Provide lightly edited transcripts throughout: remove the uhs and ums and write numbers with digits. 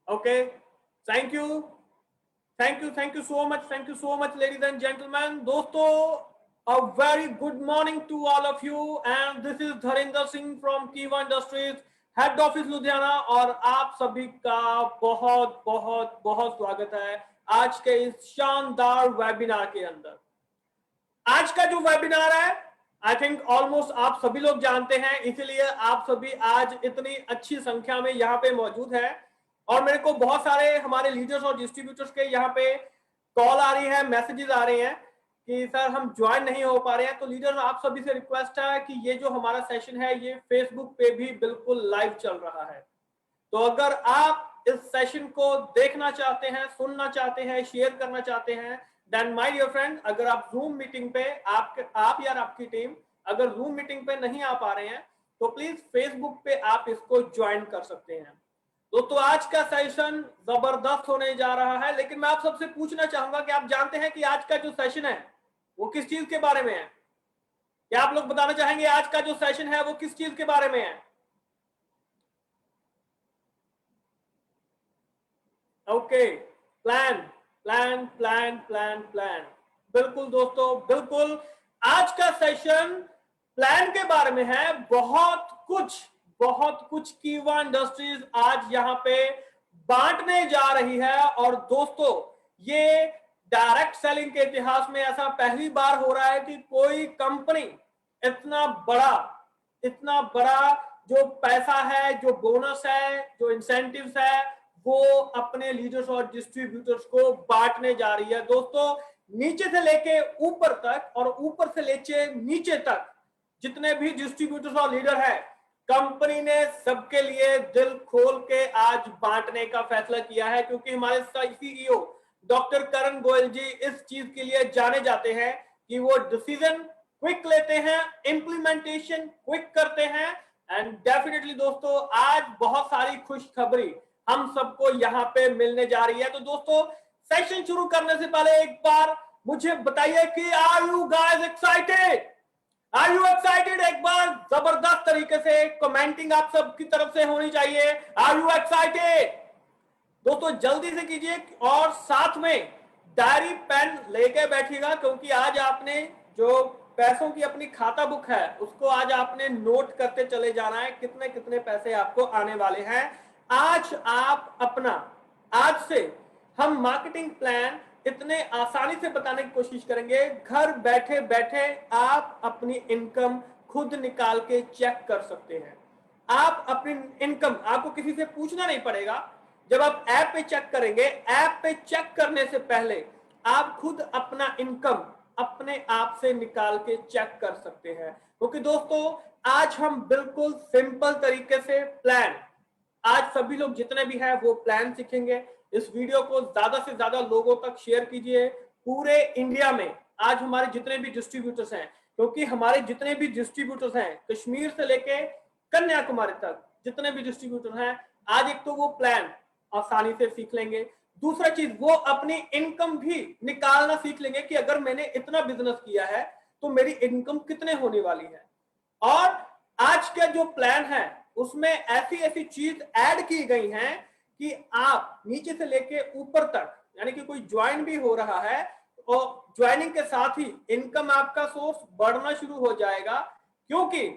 Okay. Thank you. Thank you so much. Thank you so much, ladies and gentlemen. दोस्तों, a very good morning to all of you. And this is Dharinder Singh from Kiva Industries, head office Ludhiana, और आप सभी का बहुत बहुत बहुत स्वागत है आज के इस शानदार वेबिनार के अंदर। आज का जो वेबिनार है, आई थिंक ऑलमोस्ट आप सभी लोग जानते हैं, इसीलिए आप सभी आज इतनी अच्छी संख्या में यहाँ पे मौजूद है। और मेरे को बहुत सारे हमारे लीडर्स और डिस्ट्रीब्यूटर्स के यहाँ पे कॉल आ रही है, मैसेजेस आ रहे हैं कि सर हम ज्वाइन नहीं हो पा रहे हैं। तो लीडर्स, आप सभी से रिक्वेस्ट है कि ये जो हमारा सेशन है ये फेसबुक पे भी बिल्कुल लाइव चल रहा है। तो अगर आप इस सेशन को देखना चाहते हैं, सुनना चाहते हैं, शेयर करना चाहते हैं, देन माय डियर फ्रेंड, अगर आप जूम मीटिंग पे आप या आपकी टीम अगर जूम मीटिंग पे नहीं आ पा रहे हैं तो प्लीज फेसबुक पे आप इसको ज्वाइन कर सकते हैं। दोस्तों, आज का सेशन जबरदस्त होने जा रहा है, लेकिन मैं आप सबसे पूछना चाहूंगा कि आप जानते हैं कि आज का जो सेशन है वो किस चीज के बारे में है? क्या आप लोग बताना चाहेंगे आज का जो सेशन है वो किस चीज के बारे में है? Okay, plan plan plan plan plan, बिल्कुल दोस्तों, बिल्कुल। आज का सेशन प्लान के बारे में है। बहुत कुछ कीवा इंडस्ट्रीज आज यहाँ पे बांटने जा रही है। और दोस्तों, ये डायरेक्ट सेलिंग के इतिहास में ऐसा पहली बार हो रहा है कि कोई कंपनी इतना बड़ा जो पैसा है, जो बोनस है, जो इंसेंटिव्स है, वो अपने लीडर्स और डिस्ट्रीब्यूटर्स को बांटने जा रही है। दोस्तों, नीचे से लेके ऊपर तक और ऊपर से लेके नीचे तक जितने भी डिस्ट्रीब्यूटर्स और लीडर हैं, कंपनी ने सबके लिए दिल खोल के आज बांटने का फैसला किया है। क्योंकि हमारे सीईओ डॉक्टर करण गोयल जी इस चीज के लिए जाने जाते हैं कि वो डिसीजन क्विक लेते हैं, इंप्लीमेंटेशन क्विक करते हैं। एंड डेफिनेटली दोस्तों, आज बहुत सारी खुशखबरी हम सबको यहाँ पे मिलने जा रही है। तो दोस्तों, सेशन शुरू करने से पहले एक बार मुझे बताइए कि are you guys excited? Are you excited? एक बार जबरदस्त तरीके से कमेंटिंग आप सबकी तरफ से होनी चाहिए। Are you excited? दोस्तों जल्दी से कीजिए, और साथ में डायरी पेन लेके बैठिएगा, क्योंकि आज आपने जो पैसों की अपनी खाता बुक है उसको आज आपने नोट करते चले जाना है, कितने कितने पैसे आपको आने वाले हैं। आज से हम मार्केटिंग प्लान इतने आसानी से बताने की कोशिश करेंगे, घर बैठे बैठे आप अपनी इनकम खुद निकाल के चेक कर सकते हैं। आप अपनी इनकम, आपको किसी से पूछना नहीं पड़ेगा। जब आप ऐप पे चेक करेंगे, ऐप पे चेक करने से पहले आप खुद अपना इनकम अपने आप से निकाल के चेक कर सकते हैं। क्योंकि दोस्तों, आज हम बिल्कुल सिंपल तरीके से प्लान, आज सभी लोग जितने भी हैं वो प्लान सीखेंगे। इस वीडियो को ज्यादा से ज्यादा लोगों तक शेयर कीजिए। पूरे इंडिया में आज हमारे जितने भी डिस्ट्रीब्यूटर्स हैं, क्योंकि हमारे जितने भी डिस्ट्रीब्यूटर्स हैं कश्मीर से लेके कन्याकुमारी तक जितने भी डिस्ट्रीब्यूटर हैं, आज एक तो वो प्लान आसानी से सीख लेंगे। दूसरा चीज, वो अपनी इनकम भी निकालना सीख लेंगे कि अगर मैंने इतना बिजनेस किया है तो मेरी इनकम कितने होने वाली है। और आज का जो प्लान है उसमें ऐसी ऐसी चीज ऐड की गई हैं कि आप नीचे से लेके ऊपर तक, यानी कि कोई ज्वाइन भी हो रहा है और ज्वाइनिंग के साथ ही इनकम आपका सोर्स बढ़ना शुरू हो जाएगा। क्योंकि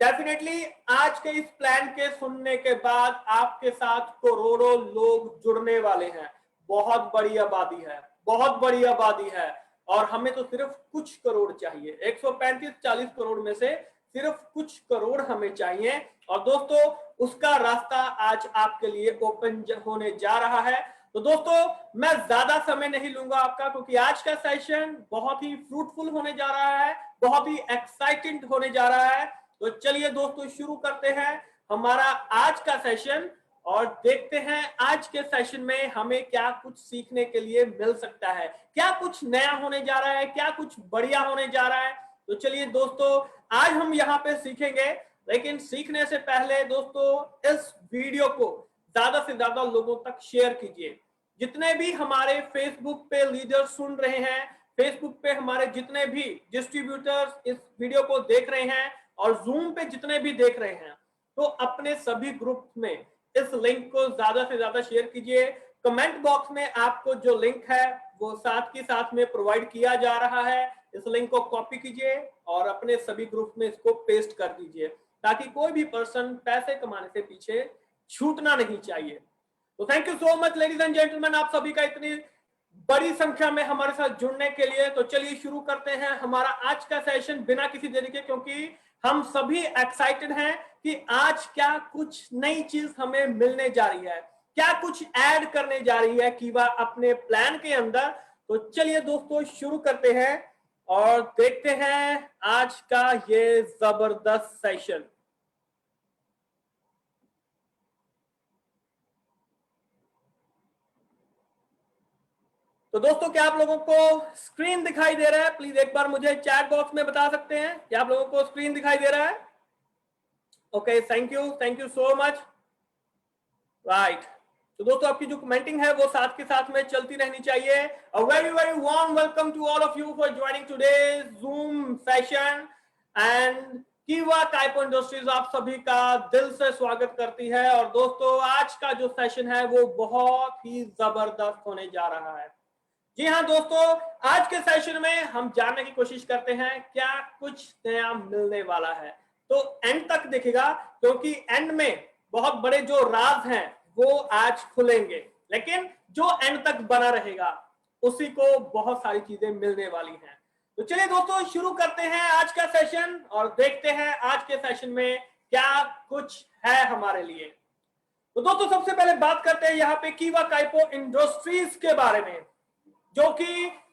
डेफिनेटली आज के इस प्लान के सुनने के बाद आपके साथ करोड़ों लोग जुड़ने वाले हैं। बहुत बड़ी आबादी है, बहुत बड़ी आबादी है। और हमें तो सिर्फ कुछ करोड़ चाहिए, 135-40 करोड़ में से सिर्फ कुछ करोड़ हमें चाहिए। और दोस्तों, उसका रास्ता आज आपके लिए ओपन होने जा रहा है। तो दोस्तों, मैं ज्यादा समय नहीं लूंगा आपका, क्योंकि आज का सेशन बहुत ही फ्रूटफुल होने जा रहा है, बहुत ही एक्साइटेड होने जा रहा है। तो चलिए दोस्तों, शुरू करते हैं हमारा आज का सेशन और देखते हैं आज के सेशन में हमें क्या कुछ सीखने के लिए मिल सकता है, क्या कुछ नया होने जा रहा है, क्या कुछ बढ़िया होने जा रहा है। तो चलिए दोस्तों, आज हम यहाँ पे सीखेंगे, लेकिन सीखने से पहले दोस्तों इस वीडियो को ज्यादा से ज्यादा लोगों तक शेयर कीजिए। जितने भी हमारे फेसबुक पे लीडर सुन रहे हैं, फेसबुक पे हमारे जितने भी डिस्ट्रीब्यूटर्स इस वीडियो को देख रहे हैं और जूम पे जितने भी देख रहे हैं, तो अपने सभी ग्रुप में इस लिंक को ज्यादा से ज्यादा शेयर कीजिए। कमेंट बॉक्स में आपको जो लिंक है वो साथ के साथ में प्रोवाइड किया जा रहा है। इस लिंक को कॉपी कीजिए और अपने सभी ग्रुप में इसको पेस्ट कर दीजिए, ताकि कोई भी पर्सन पैसे कमाने से पीछे छूटना नहीं चाहिए। तो thank you so much ladies and gentleman, आप सभी का इतनी बड़ी संख्या में हमारे साथ जुड़ने के लिए। तो चलिए शुरू करते हैं हमारा आज का सेशन बिना किसी देरी के, क्योंकि हम सभी एक्साइटेड हैं कि आज क्या कुछ नई चीज हमें मिलने जा रही है, क्या कुछ ऐड करने जा रही है कीवा अपने प्लान के अंदर। तो चलिए दोस्तों शुरू करते हैं और देखते हैं आज का ये जबरदस्त सेशन। तो दोस्तों क्या आप लोगों को स्क्रीन दिखाई दे रहा है? प्लीज एक बार मुझे चैट बॉक्स में बता सकते हैं कि आप लोगों को स्क्रीन दिखाई दे रहा है? Okay, thank you so much. Right, तो दोस्तों आपकी जो कमेंटिंग है वो साथ के साथ में चलती रहनी चाहिए। A very very warm welcome to all of you for joining today's Zoom session and Kiva Kaipo industries आप सभी का दिल से स्वागत करती है। और दोस्तों आज का जो सेशन है वो बहुत ही जबरदस्त होने जा रहा है। जी हाँ दोस्तों, आज के सेशन में हम जानने की कोशिश करते हैं क्या कुछ नया मिलने वाला है। तो एंड तक देखिएगा, क्योंकि एंड में बहुत बड़े जो राज हैं वो आज खुलेंगे, लेकिन जो एंड तक बना रहेगा उसी को बहुत सारी चीजें मिलने वाली हैं। तो चलिए दोस्तों शुरू करते हैं आज का सेशन और देखते हैं आज के सेशन में क्या कुछ है हमारे लिए। तो दोस्तों सबसे पहले बात करते हैं यहाँ पे कीवा काइपो इंडस्ट्रीज के बारे में, जो कि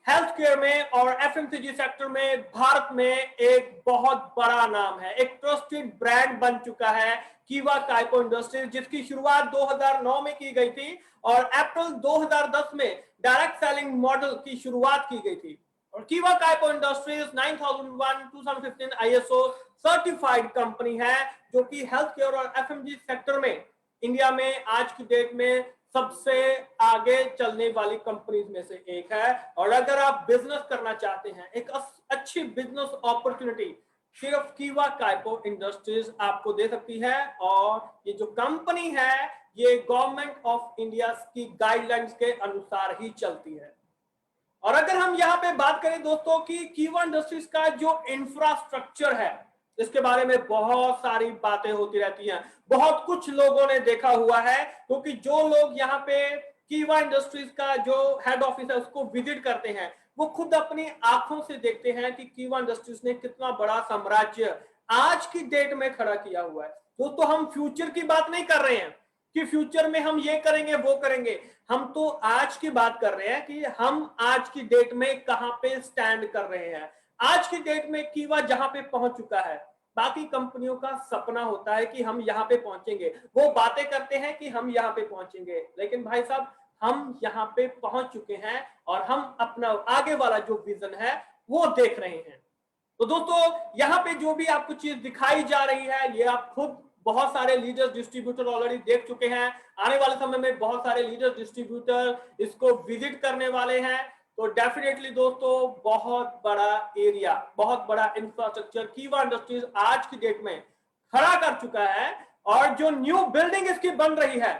हेल्थ केयर में और एफएमसीजी सेक्टर में भारत में एक बहुत बड़ा नाम है, एक ट्रस्टेड ब्रांड बन चुका है कीवा काइपो इंडस्ट्रीज, जिसकी शुरुआत 2009 में की गई थी और अप्रैल 2010 में डायरेक्ट सेलिंग मॉडल की शुरुआत की गई थी। और कीवा Kaipo industries 9001 2015 ISO certified company है, जो कि हेल्थ केयर और एफएमजी सेक्टर में इंडिया में आज की डेट में सबसे आगे चलने वाली कंपनीज में से एक है। और अगर आप बिजनेस करना चाहते हैं, एक अच्छी बिजनेस अपॉर्चुनिटी सिर्फ कीवा काइपो इंडस्ट्रीज आपको दे सकती है। और ये जो कंपनी है ये गवर्नमेंट ऑफ इंडिया की गाइडलाइंस के अनुसार ही चलती है। और अगर हम यहाँ पे बात करें दोस्तों कि कीवा इंडस्ट्रीज का जो इंफ्रास्ट्रक्चर है, इसके बारे में बहुत सारी बातें होती रहती हैं, बहुत कुछ लोगों ने देखा हुआ है, क्योंकि जो लोग यहाँ पे कीवा इंडस्ट्रीज का जो हेड ऑफिस है उसको विजिट करते हैं, वो खुद अपनी आंखों से देखते हैं कि कीवा इंडस्ट्रीज ने कितना बड़ा साम्राज्य आज की डेट में खड़ा किया हुआ है। दोस्तों हम फ्यूचर की बात नहीं कर रहे हैं कि फ्यूचर में हम ये करेंगे वो करेंगे, हम तो आज की बात कर रहे हैं कि हम आज की डेट में कहां पे स्टैंड कर रहे हैं। आज की डेट में कीवा जहां पे पहुंच चुका है, बाकी कंपनियों का सपना होता है कि हम यहां पे पहुंचेंगे, वो बातें करते हैं कि हम यहां पे पहुंचेंगे, लेकिन भाई साहब हम यहां पे पहुंच चुके हैं और हम अपना आगे वाला जो विजन है वो देख रहे हैं। तो दोस्तों यहाँ पे जो भी आपको चीज दिखाई जा रही है, ये आप खुद बहुत सारे लीडर्स डिस्ट्रीब्यूटर ऑलरेडी देख चुके हैं। आने वाले समय में बहुत सारे लीडर्स डिस्ट्रीब्यूटर इसको विजिट करने वाले हैं। तो डेफिनेटली दोस्तों बहुत बड़ा एरिया, बहुत बड़ा इंफ्रास्ट्रक्चर कीवा इंडस्ट्रीज आज की डेट में खड़ा कर चुका है। और जो न्यू बिल्डिंग इसकी बन रही है,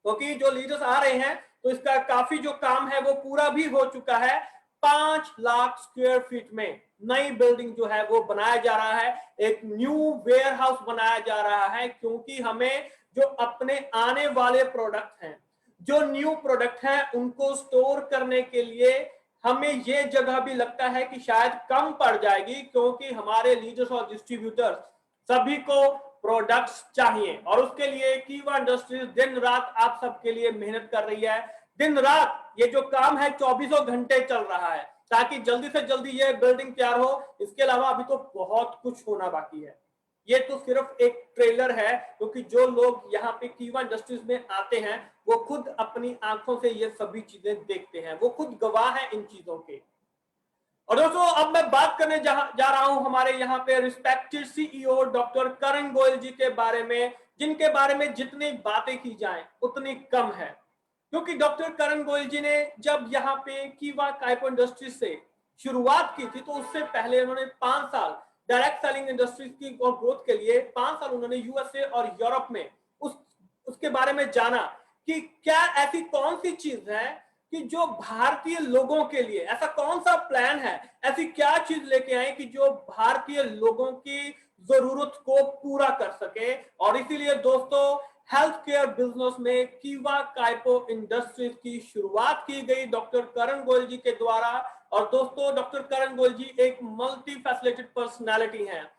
क्योंकि जो लीडर्स आ रहे हैं तो इसका काफी जो काम है वो पूरा भी हो चुका है। 5 लाख स्क्वायर फीट में नई बिल्डिंग जो है वो बनाया जा रहा है, एक न्यू वेयर हाउस बनाया जा रहा है, क्योंकि हमें जो अपने आने वाले प्रोडक्ट हैं, जो न्यू प्रोडक्ट हैं, उनको स्टोर करने के लिए हमें ये जगह भी लगता है कि शायद कम पड़ जाएगी, क्योंकि हमारे लीडर्स और डिस्ट्रीब्यूटर्स सभी को प्रोडक्ट्स चाहिए। और उसके लिए कीवा इंडस्ट्रीज दिन रात आप सबके लिए मेहनत कर रही है। दिन रात ये जो काम है 24 घंटे चल रहा है, ताकि जल्दी से जल्दी ये बिल्डिंग तैयार हो। इसके अलावा अभी तो बहुत कुछ होना बाकी है। ये तो सिर्फ एक ट्रेलर है, क्योंकि जो लोग यहाँ पे कीवा इंडस्ट्रीज में आते हैं वो खुद अपनी आंखों से ये सभी चीजें देखते हैं, वो खुद गवाह है इन चीजों के। और दोस्तों अब मैं बात करने जा रहा हूं हमारे यहाँ पे रिस्पेक्टेड सीईओ डॉक्टर करण गोयल जी के बारे में, जिनके बारे में जितनी बातें की जाएं उतनी कम है। क्योंकि डॉक्टर करण गोयल जी ने जब यहाँ पे कीवा काइपो इंडस्ट्रीज से शुरुआत की थी, तो उससे पहले उन्होंने 5 साल डायरेक्ट सेलिंग इंडस्ट्रीज की ग्रोथ के लिए 5 साल उन्होंने यूएसए और यूरोप में उसके बारे में जाना कि क्या ऐसी कौन सी चीज है कि जो भारतीय लोगों के लिए, ऐसा कौन सा प्लान है, ऐसी क्या चीज लेके आए कि जो भारतीय लोगों की जरूरत को पूरा कर सके। और इसीलिए दोस्तों हेल्थ केयर बिजनेस में कीवा काइपो इंडस्ट्रीज की शुरुआत की गई डॉक्टर करण गोयल जी के द्वारा। और दोस्तों डॉक्टर करण गोयल जी एक मल्टी फैसिलिटेड पर्सनालिटी हैं,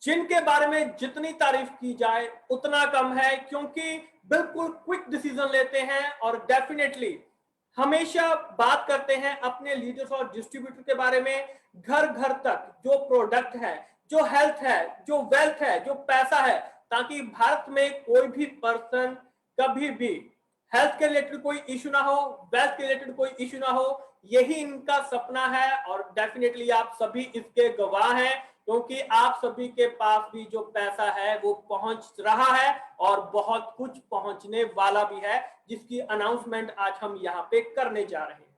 जिनके बारे में जितनी तारीफ की जाए उतना कम है, क्योंकि बिल्कुल क्विक डिसीजन लेते हैं और डेफिनेटली हमेशा बात करते हैं अपने लीडर्स और डिस्ट्रीब्यूटर के बारे में। घर घर तक जो प्रोडक्ट है, जो हेल्थ है, जो वेल्थ है, जो पैसा है, ताकि भारत में कोई भी पर्सन कभी भी हेल्थ के रिलेटेड कोई इश्यू ना हो, वेल्थ के रिलेटेड कोई इश्यू ना हो, यही इनका सपना है। और डेफिनेटली आप सभी इसके गवाह हैं, क्योंकि आप सभी के पास भी जो पैसा है वो पहुंच रहा है और बहुत कुछ पहुंचने वाला भी है, जिसकी अनाउंसमेंट आज हम यहाँ पे करने जा रहे हैं।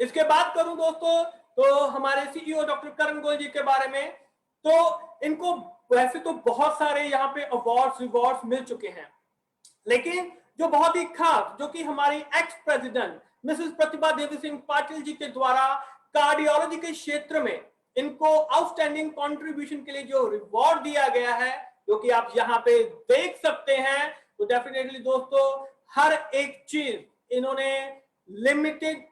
इसके बाद करूं दोस्तों तो हमारे सीईओ डॉक्टर करण गोयल जी के बारे में, तो इनको वैसे तो बहुत सारे यहाँ पे अवार्ड्स रिवॉर्ड्स मिल चुके हैं, लेकिन जो बहुत ही खास, जो कि हमारी ex president Mrs Pratibha Devi Singh Patil ji के द्वारा कार्डियोलॉजी के क्षेत्र में इनको आउटस्टैंडिंग कंट्रीब्यूशन के लिए जो रिवॉर्ड दिया गया है, जो कि आप यहाँ पे देख सकते हैं। तो डेफिनेटली दोस्तों हर एक चीज इन्होंने लिमिटेड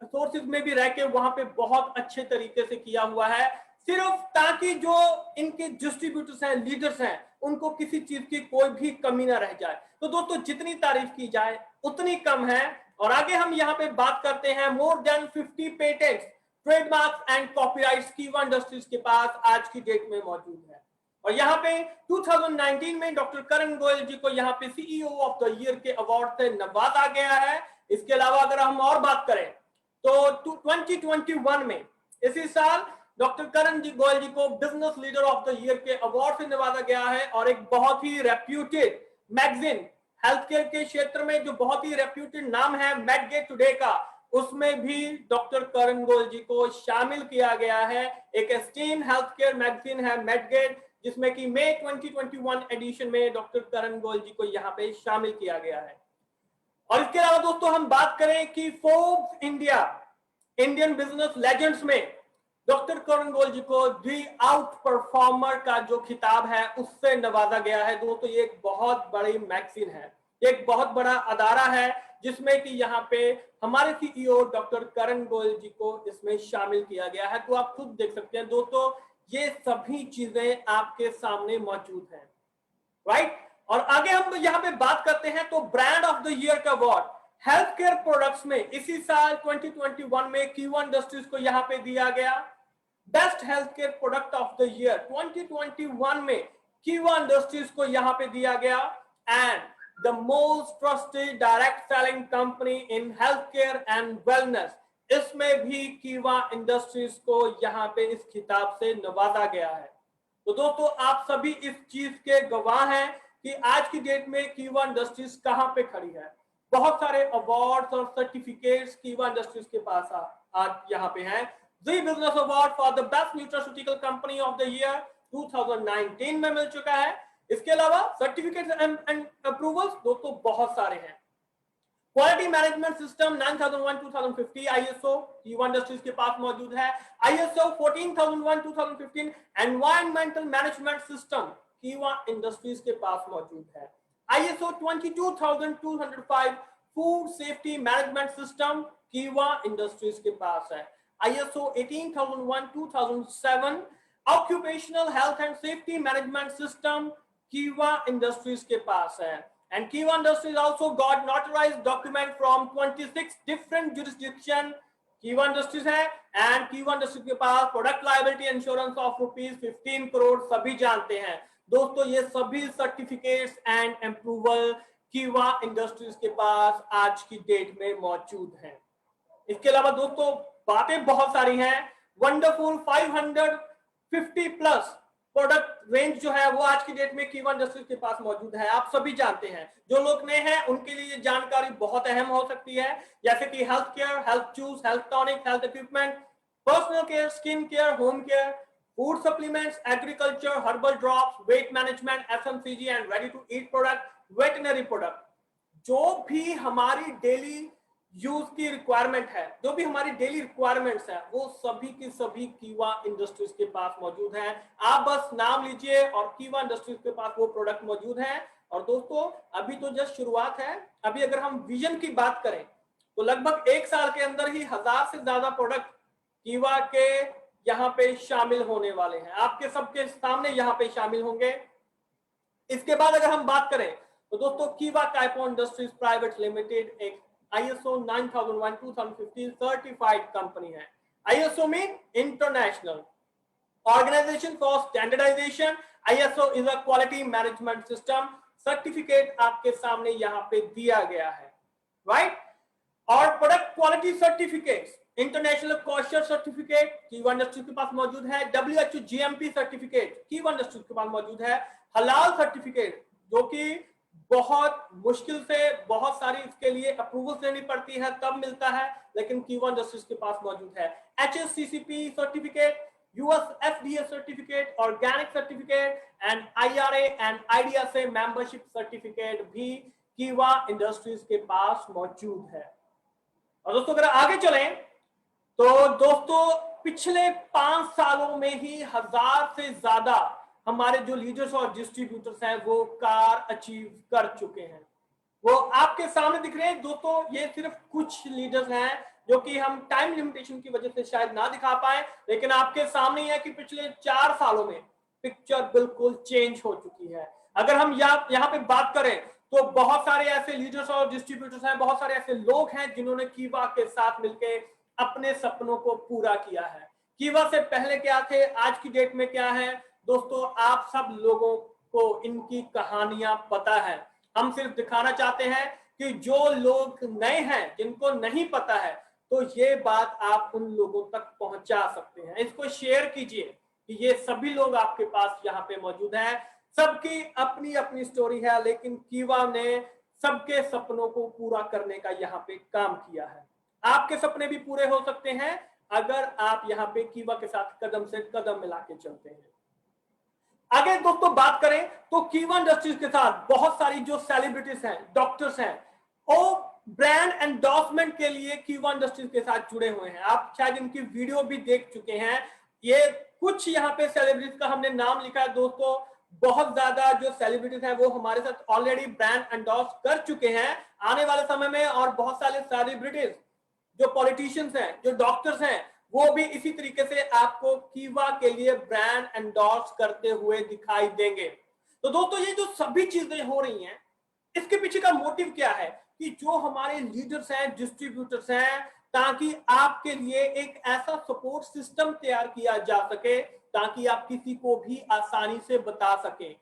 सोर्सेज में भी रह के वहां पे बहुत अच्छे तरीके से किया हुआ है, सिर्फ ताकि जो इनके डिस्ट्रीब्यूटर्स हैं, लीडर्स हैं, उनको किसी चीज की कोई भी कमी ना रह जाए। तो दोस्तों जितनी तारीफ की जाए उतनी कम है। और आगे हम यहाँ पे बात करते हैं, more than 50 patents, trademarks and copyrights कीवा इंडस्ट्रीज के पास आज की डेट में मौजूद है। और यहाँ पे 2019 में डॉक्टर करण गोयल जी को यहाँ पे सीईओ ऑफ द ईयर के अवार्ड से नवाजा गया है। इसके अलावा अगर हम और बात करें तो 2021 में, इसी साल, डॉक्टर करण जी गोयल जी को business leader of the year के अवार्ड से नवाजा गया है। और एक बहुत ही रेप्यूटेड मैगजीन हेल्थ केयर के क्षेत्र में, जो बहुत ही रेप्यूटेड नाम है मेडगेट टुडे का, उसमें भी डॉक्टर करण गोयल जी को शामिल किया गया है। एक एस्टीम हेल्थ केयर मैगजीन है मेडगेट, जिसमें कि मई 2021 एडिशन में डॉक्टर करण गोयल जी को यहाँ पे शामिल किया गया है। और इसके अलावा दोस्तों हम बात करें कि Forbes India Indian business legends में डॉक्टर करण गोयल जी को दी आउट परफॉर्मर का जो खिताब है उससे नवाजा गया है। दोस्तों ये एक बहुत बड़ी मैगजीन है, एक बहुत बड़ा अदारा है, जिसमें कि यहाँ पे हमारे सीईओ डॉक्टर करण गोयल जी को इसमें शामिल किया गया है। तो आप खुद देख सकते हैं दोस्तों, ये सभी चीजें आपके सामने मौजूद हैं, राइट। और आगे हम यहाँ पे बात करते हैं तो ब्रांड ऑफ द ईयर का अवार्ड हेल्थ केयर प्रोडक्ट्स में इसी साल 2021 में कीवा इंडस्ट्रीज को यहाँ पे दिया गया। Best health care product of the year 2021 में कीवा इंडस्ट्रीज को यहाँ पे दिया गया। And the most trusted direct selling company in health care and wellness, इसमें भी कीवा इंडस्ट्रीज को यहाँ पे इस खिताब से नवाजा गया है। तो दोस्तों आप सभी इस चीज के गवाह हैं कि आज की डेट में कीवा इंडस्ट्रीज कहां पे खड़ी है। बहुत सारे अवार्ड्स और सर्टिफिकेट्स कीवा इंडस्ट्रीज के पास आज यहाँ पे हैं। Zee business award for the best nutraceutical company of the year 2019 में मिल चुका है। इसके अलावा सर्टिफिकेट्स एंड अप्रूवल्स दोस्तों बहुत सारे हैं। क्वालिटी मैनेजमेंट सिस्टम 9001-2050 आईएसओ कीवा इंडस्ट्रीज के पास मौजूद है। आईएसओ 14001-2015 एनवायरमेंटल मैनेजमेंट सिस्टम कीवा इंडस्ट्रीज के पास मौजूद है। ISO 22205 food safety management system कीवा इंडस्ट्रीज के पास है। ISO 18001-2007 occupational health and safety management system कीवा इंडस्ट्रीज के पास है। And Kiva Industries also got notarized document from 26 different jurisdiction. Kiva Industries है and Kiva Industries के पास product liability insurance of ₹15 crore सभी जानते हैं। दोस्तों ये सभी certificates and approval Kiva industries के पास आज की डेट में मौजूद हैं। इसके अलावा दोस्तों बातें बहुत सारी हैं। वंडरफुल 550 प्लस प्रोडक्ट रेंज जो है वो आज की डेट में कीवा इंडस्ट्रीज के पास मौजूद है। आप सभी जानते हैं, जो लोग नए हैं उनके लिए ये जानकारी बहुत अहम हो सकती है, जैसे कि health care, health juice, health tonic, health equipment, personal care, skin care, home care, food supplements, agriculture, herbal drops, weight management, FMCG and ready to eat product, veterinary product. जो भी हमारी डेली यूज की requirement है, जो भी हमारी daily requirements है, वो सभी की सभी कीवा इंडस्ट्रीज के पास मौजूद है। आप बस नाम लीजिए और कीवा इंडस्ट्रीज के पास वो प्रोडक्ट मौजूद है। और दोस्तों अभी तो जस्ट शुरुआत है। अभी अगर हम विजन की बात करें तो लगभग 1 साल के अंदर ही 1000 से ज्यादा प्रोडक्ट कीवा के यहाँ पे शामिल होने वाले हैं, आपके सबके सामने यहाँ पे शामिल होंगे। इसके बाद अगर हम बात करें तो दोस्तों Kiva Kaipo industries private limited एक ISO 9001:2015 सर्टिफाइड कंपनी है। ISO mean international organisation for standardisation. ISO is a quality management system. Certificate आपके सामने यहाँ पे दिया गया है, राइट। और product quality certificates, international kosher certificate Kiva industries के पास मौजूद है। WHO GMP certificate Kiva industries के पास मौजूद है। हलाल सर्टिफिकेट जो कि बहुत मुश्किल से बहुत सारी इसके लिए अप्रूवल लेनी पड़ती है तब मिलता है, लेकिन कीवा इंडस्ट्रीज के पास मौजूद है। HACCP certificate, US FDA certificate, organic certificate and IRA and IDEA से मेंबरशिप सर्टिफिकेट भी कीवा इंडस्ट्रीज के पास मौजूद है। और दोस्तों अगर आगे चलें तो दोस्तों पिछले 5 सालों में ही 1000 से ज्यादा हमारे जो लीडर्स और डिस्ट्रीब्यूटर्स हैं वो कार अचीव कर चुके हैं। वो आपके सामने दिख रहे हैं दोस्तों। ये सिर्फ कुछ लीडर्स हैं जो कि हम टाइम लिमिटेशन की वजह से शायद ना दिखा पाए, लेकिन आपके सामने ही है कि पिछले 4 सालों में पिक्चर बिल्कुल चेंज हो चुकी है। अगर हम यहाँ पे बात करें तो बहुत सारे ऐसे लीडर्स और डिस्ट्रीब्यूटर्स हैं, बहुत सारे ऐसे लोग हैं जिन्होंने कीवा के साथ मिलकर अपने सपनों को पूरा किया है। कीवा से पहले क्या थे, आज की डेट में क्या है दोस्तों, आप सब लोगों को इनकी कहानियां पता है। हम सिर्फ दिखाना चाहते हैं कि जो लोग नए हैं, जिनको नहीं पता है, तो ये बात आप उन लोगों तक पहुंचा सकते हैं। इसको शेयर कीजिए कि ये सभी लोग आपके पास यहाँ पे मौजूद हैं। सबकी अपनी अपनी स्टोरी है, लेकिन कीवा ने सबके सपनों को पूरा करने का यहाँ पे काम किया है। आपके सपने भी पूरे हो सकते हैं अगर आप यहाँ पे कीवा के साथ कदम से कदम मिला के चलते हैं। आगे दोस्तों बात करें तो कीवा इंडस्ट्रीज के साथ बहुत सारी जो सेलिब्रिटीज हैं, डॉक्टर्स हैं, वो ब्रांड एंडोर्समेंट के लिए कीवा इंडस्ट्रीज के साथ जुड़े हुए हैं। आप शायद इनकी वीडियो भी देख चुके हैं। ये कुछ यहाँ पे सेलिब्रिटीज का हमने नाम लिखा है दोस्तों। बहुत ज्यादा जो सेलिब्रिटीज हैं वो हमारे साथ ऑलरेडी ब्रांड एंडोर्स कर चुके हैं आने वाले समय में। और बहुत सारे सेलिब्रिटीज जो पॉलिटिशियंस हैं, जो डॉक्टर्स हैं, वो भी इसी तरीके से आपको कीवा के लिए ब्रांड एंडोर्स करते हुए दिखाई देंगे। तो दोस्तों ये जो सभी चीजें हो रही हैं, इसके पीछे का मोटिव क्या है कि जो हमारे लीडर्स हैं, डिस्ट्रीब्यूटर्स हैं, ताकि आपके लिए एक ऐसा सपोर्ट सिस्टम तैयार किया जा सके ताकि आप किसी को भी आसानी से बता सकें,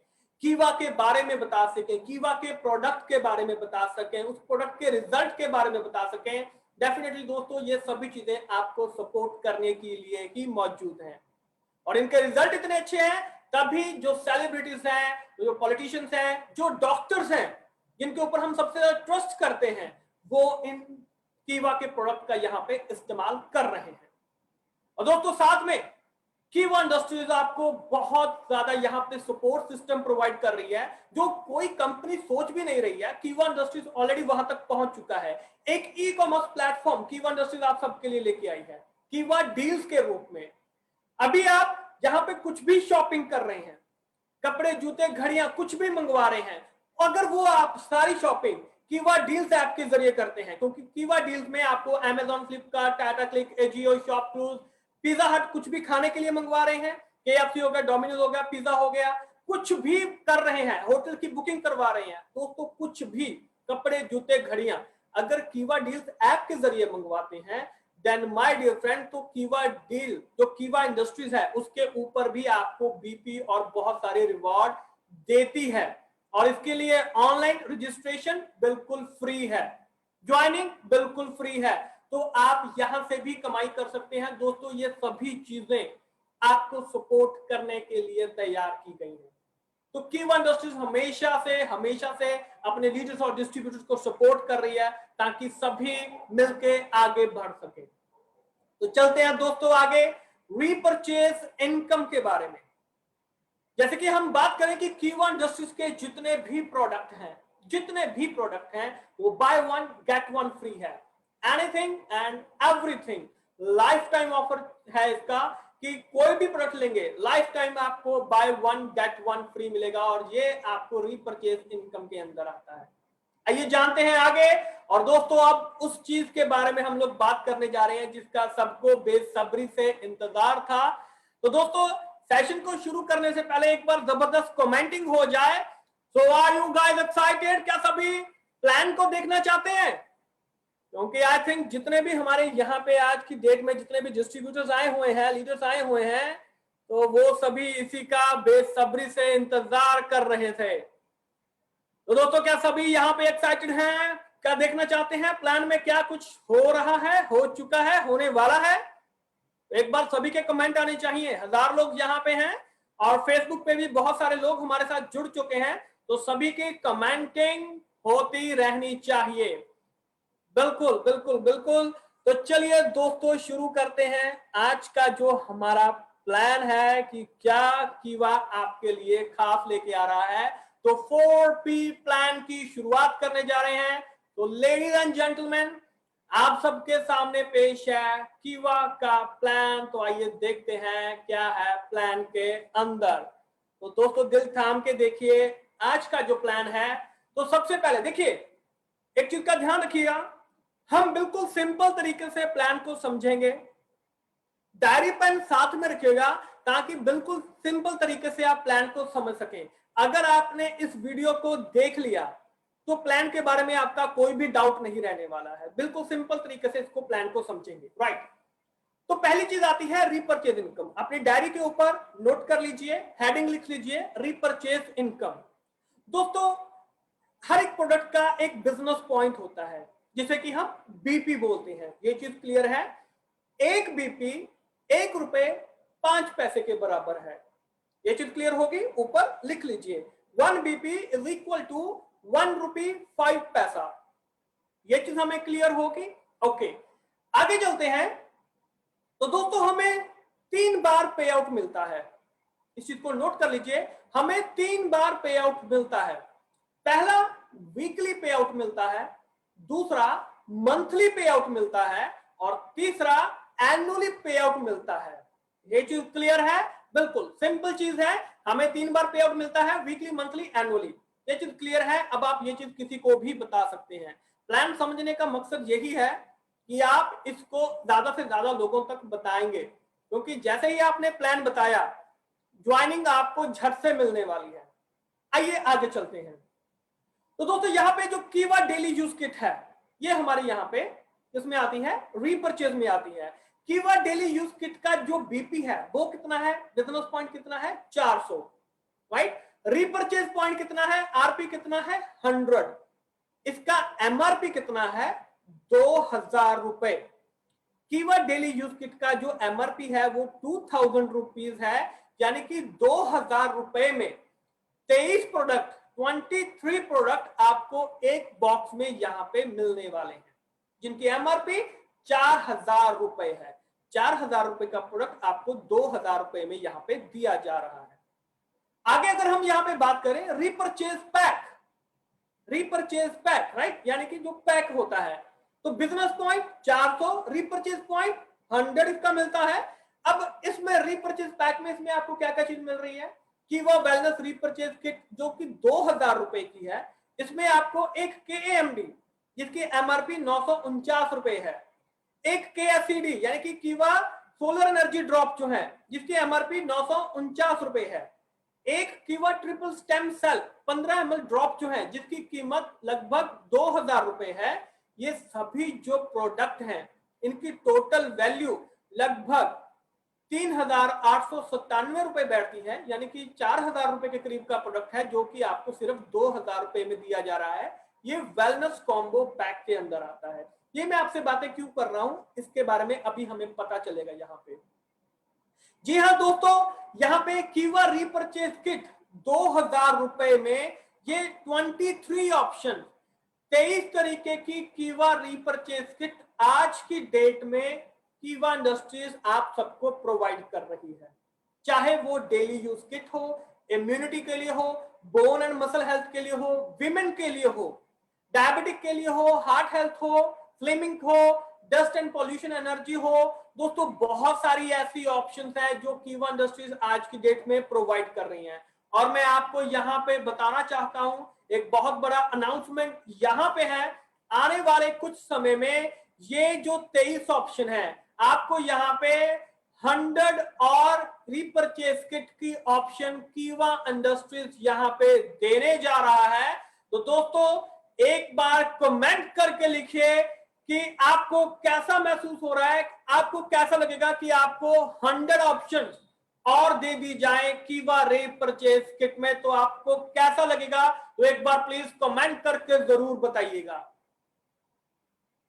कीवा के बारे में बता सकें, कीवा के प्रोडक्ट के बारे में बता सकें, उस प्रोडक्ट के रिजल्ट के बारे में बता सकें। डेफिनेटली दोस्तों ये सभी चीजें आपको सपोर्ट करने के लिए ही मौजूद हैं। और इनके रिजल्ट इतने अच्छे हैं तभी जो सेलिब्रिटीज हैं, जो पॉलिटिशियंस हैं, जो डॉक्टर्स हैं, जिनके ऊपर हम सबसे ज्यादा ट्रस्ट करते हैं, वो इन कीवा के प्रोडक्ट का यहाँ पे इस्तेमाल कर रहे हैं। और दोस्तों साथ में कीवा इंडस्ट्रीज आपको बहुत ज्यादा यहाँ पे सपोर्ट सिस्टम प्रोवाइड कर रही है जो कोई कंपनी सोच भी नहीं रही है। कीवा इंडस्ट्रीज ऑलरेडी वहां तक पहुंच चुका है। एक ई कॉमर्स प्लेटफॉर्म कीवा इंडस्ट्रीज आप सबके लिए लेके आई है, कीवा डील्स के रूप में। अभी आप यहाँ पे कुछ भी शॉपिंग कर रहे हैं, कपड़े, जूते, घड़ियां, कुछ भी मंगवा रहे हैं, अगर वो आप सारी शॉपिंग कीवा डील्स ऐप के जरिए करते हैं, क्योंकि कीवा डील्स में आपको Amazon, Flipkart, Tata click, AJIO, ShopClues, pizza हट कुछ भी खाने के लिए मंगवा रहे हैं, KFC हो गया, डोमिनोज हो गया, पिज्जा हो गया, कुछ भी कर रहे हैं, होटल की बुकिंग करवा रहे हैं, तो कुछ भी कपड़े, जूते, घड़ियां अगर कीवा डील्स ऐप के जरिए मंगवाते हैं, देन माय डियर फ्रेंड, तो कीवा डील जो कीवा इंडस्ट्रीज है उसके ऊपर भी आपको BP और बहुत सारे रिवॉर्ड देती है। और इसके लिए ऑनलाइन रजिस्ट्रेशन बिल्कुल फ्री है, ज्वाइनिंग बिल्कुल फ्री है, तो आप यहां से भी कमाई कर सकते हैं। दोस्तों ये सभी चीजें आपको सपोर्ट करने के लिए तैयार की गई हैं। तो कीवा इंडस्ट्रीज हमेशा से अपने लीडर्स और डिस्ट्रीब्यूटर्स को सपोर्ट कर रही है ताकि सभी मिलके आगे बढ़ सके। तो चलते हैं दोस्तों आगे। रीपरचेज इनकम के बारे में। जैसे कि हम बात करें कि कीवा इंडस्ट्रीज के जितने भी प्रोडक्ट हैं वो buy one get one free है। Anything and everything life time offer है इसका, कि कोई भी प्रोडक्ट लेंगे लाइफ टाइम आपको buy one get one free मिलेगा, और ये आपको रीपरचेज इनकम के अंदर आता है। आइए जानते हैं आगे। और दोस्तों अब उस चीज के बारे में हम लोग बात करने जा रहे हैं जिसका सबको बेसब्री से इंतजार था। तो दोस्तों सेशन को शुरू करने से पहले एक बार जबरदस्त कमेंटिंग हो जाए। सो आर यू गाइस एक्साइटेड? क्या सभी प्लान को देखना चाहते हैं? क्योंकि आई थिंक जितने भी हमारे यहाँ पे आज की डेट में जितने भी डिस्ट्रीब्यूटर्स आए हुए हैं, लीडर्स आए हुए हैं, तो वो सभी इसी का बेसब्री से इंतजार कर रहे थे। तो दोस्तों क्या सभी यहाँ पे एक्साइटेड हैं? क्या देखना चाहते हैं प्लान में क्या कुछ हो रहा है, हो चुका है, होने वाला है? एक बार सभी के कमेंट आने चाहिए। 1000 लोग यहाँ पे हैं और फेसबुक पे भी बहुत सारे लोग हमारे साथ जुड़ चुके हैं, तो सभी की कमेंटिंग होती रहनी चाहिए। बिल्कुल बिल्कुल बिल्कुल। तो चलिए दोस्तों शुरू करते हैं आज का जो हमारा प्लान है कि क्या कीवा आपके लिए खास लेके आ रहा है। तो 4P प्लान की शुरुआत करने जा रहे हैं। तो लेडीज एंड जेंटलमैन आप सबके सामने पेश है कीवा का प्लान। तो आइए देखते हैं क्या है प्लान के अंदर। तो दोस्तों दिल थाम के देखिए आज का जो प्लान है। तो सबसे पहले देखिए एक चीज का ध्यान रखिएगा, हम बिल्कुल सिंपल तरीके से प्लान को समझेंगे। डायरी पेन साथ में रखिएगा ताकि बिल्कुल सिंपल तरीके से आप प्लान को समझ सकें। अगर आपने इस वीडियो को देख लिया तो प्लान के बारे में आपका कोई भी डाउट नहीं रहने वाला है। बिल्कुल सिंपल तरीके से इसको प्लान को समझेंगे, राइट। तो पहली चीज आती है रीपरचेज इनकम। अपनी डायरी के ऊपर नोट कर लीजिए, हेडिंग लिख लीजिए रीपरचेज इनकम। दोस्तों हर एक प्रोडक्ट का एक बिजनेस पॉइंट होता है जिसे कि हम बीपी बोलते हैं। ये चीज क्लियर है? एक बीपी ₹1.05 के बराबर है। ये चीज क्लियर होगी? ऊपर लिख लीजिए 1 BP इज इक्वल टू ₹1.05। ये चीज हमें क्लियर होगी? ओके आगे चलते हैं। तो दोस्तों हमें 3 बार पे आउट मिलता है। इस चीज को नोट कर लीजिए, हमें 3 बार पे आउट मिलता है। पहला वीकली पे आउट मिलता है, दूसरा मंथली पे आउट मिलता है, और तीसरा एनुअली पे आउट मिलता है। ये चीज क्लियर है? बिल्कुल सिंपल चीज है। हमें 3 बार पे आउट मिलता है, वीकली, मंथली, एनुअली। ये चीज क्लियर है? अब आप ये चीज किसी को भी बता सकते हैं। प्लान समझने का मकसद यही है कि आप इसको ज्यादा से ज्यादा लोगों तक बताएंगे, क्योंकि जैसे ही आपने प्लान बताया ज्वाइनिंग आपको झट से मिलने वाली है। आइए आगे चलते हैं। तो दोस्तों यहाँ पे जो कीवा डेली यूज किट है ये हमारे यहाँ पे इसमें आती है, रीपरचेज में आती है। कीवा डेली यूज किट का जो बीपी है वो कितना है, बिजनेस पॉइंट कितना है, 400, राइट। रीपरचेज पॉइंट कितना है, आरपी कितना है, 100। इसका एमआरपी कितना है, 2000 रुपए। कीवा डेली यूज किट का जो एमआरपी है वो 2000 रुपीज है, यानी कि 2000 रुपए में 23 प्रोडक्ट, 23 प्रोडक्ट आपको एक बॉक्स में यहां पे मिलने वाले हैं, जिनकी एमआरपी 4000 रुपए है। 4000 रुपए का प्रोडक्ट आपको 2000 रुपए में यहां पे दिया जा रहा है। आगे अगर हम यहां पे बात करें रीपरचेज पैक, राइट, यानी कि जो पैक होता है, तो बिजनेस पॉइंट 400, रीपरचेज पॉइंट 100 इसका मिलता है। अब इसमें रीपरचेज पैक में इसमें आपको क्या क्या चीज मिल रही है कि वो वेलनेस रीपरचेज किट जो कि 2000 रुपए की है, इसमें आपको एक KAMD जिसकी एमआरपी 949 रुपए है, एक KSCD यानी कि कीवा सोलर एनर्जी ड्रॉप जो है जिसकी एमआरपी 949 रुपए है, एक Kiva triple stem cell 15 ml drop जो है जिसकी कीमत लगभग 2000 रुपए है। ये सभी जो प्रोडक्ट हैं इनकी टोटल वैल्यू लगभग 3897 रुपए बैठती है, यानी कि 4000 रुपए के करीब का प्रोडक्ट है जो कि आपको सिर्फ 2000 रुपए में दिया जा रहा है। ये वेलनेस कॉम्बो पैक के अंदर आता है। ये मैं आपसे बातें क्यों कर रहा हूं इसके बारे में अभी हमें पता चलेगा यहाँ पे। जी हाँ दोस्तों, यहाँ पे कीवा रीपरचेज किट 2000 रुपए में ये 23 ऑप्शन, 23 तरीके की कीवा रीपरचेज किट आज की डेट में कीवा इंडस्ट्रीज आप सबको प्रोवाइड कर रही है, चाहे वो डेली यूज किट हो, इम्यूनिटी के लिए हो, बोन एंड मसल हेल्थ के लिए हो, विमेन के लिए हो, डायबिटिक के लिए हो, हार्ट हेल्थ हो, फ्लेमिंग हो, डस्ट एंड पॉल्यूशन एनर्जी हो। दोस्तों बहुत सारी ऐसी ऑप्शंस है जो कीवा इंडस्ट्रीज आज की डेट में प्रोवाइड कर रही हैं। और मैं आपको यहाँ पे बताना चाहता हूं, एक बहुत बड़ा अनाउंसमेंट यहाँ पे है, आने वाले कुछ समय में ये जो 23 ऑप्शन है आपको यहाँ पे 100 और रिपर्चेज किट की ऑप्शन कीवा इंडस्ट्रीज यहाँ पे देने जा रहा है। तो दोस्तों एक बार कमेंट करके लिखिए कि आपको कैसा महसूस हो रहा है, आपको कैसा लगेगा कि आपको 100 ऑप्शन और दे दी जाए कीवा रिपर्चेज किट में, तो आपको कैसा लगेगा? तो एक बार प्लीज कमेंट करके जरूर बताइएगा।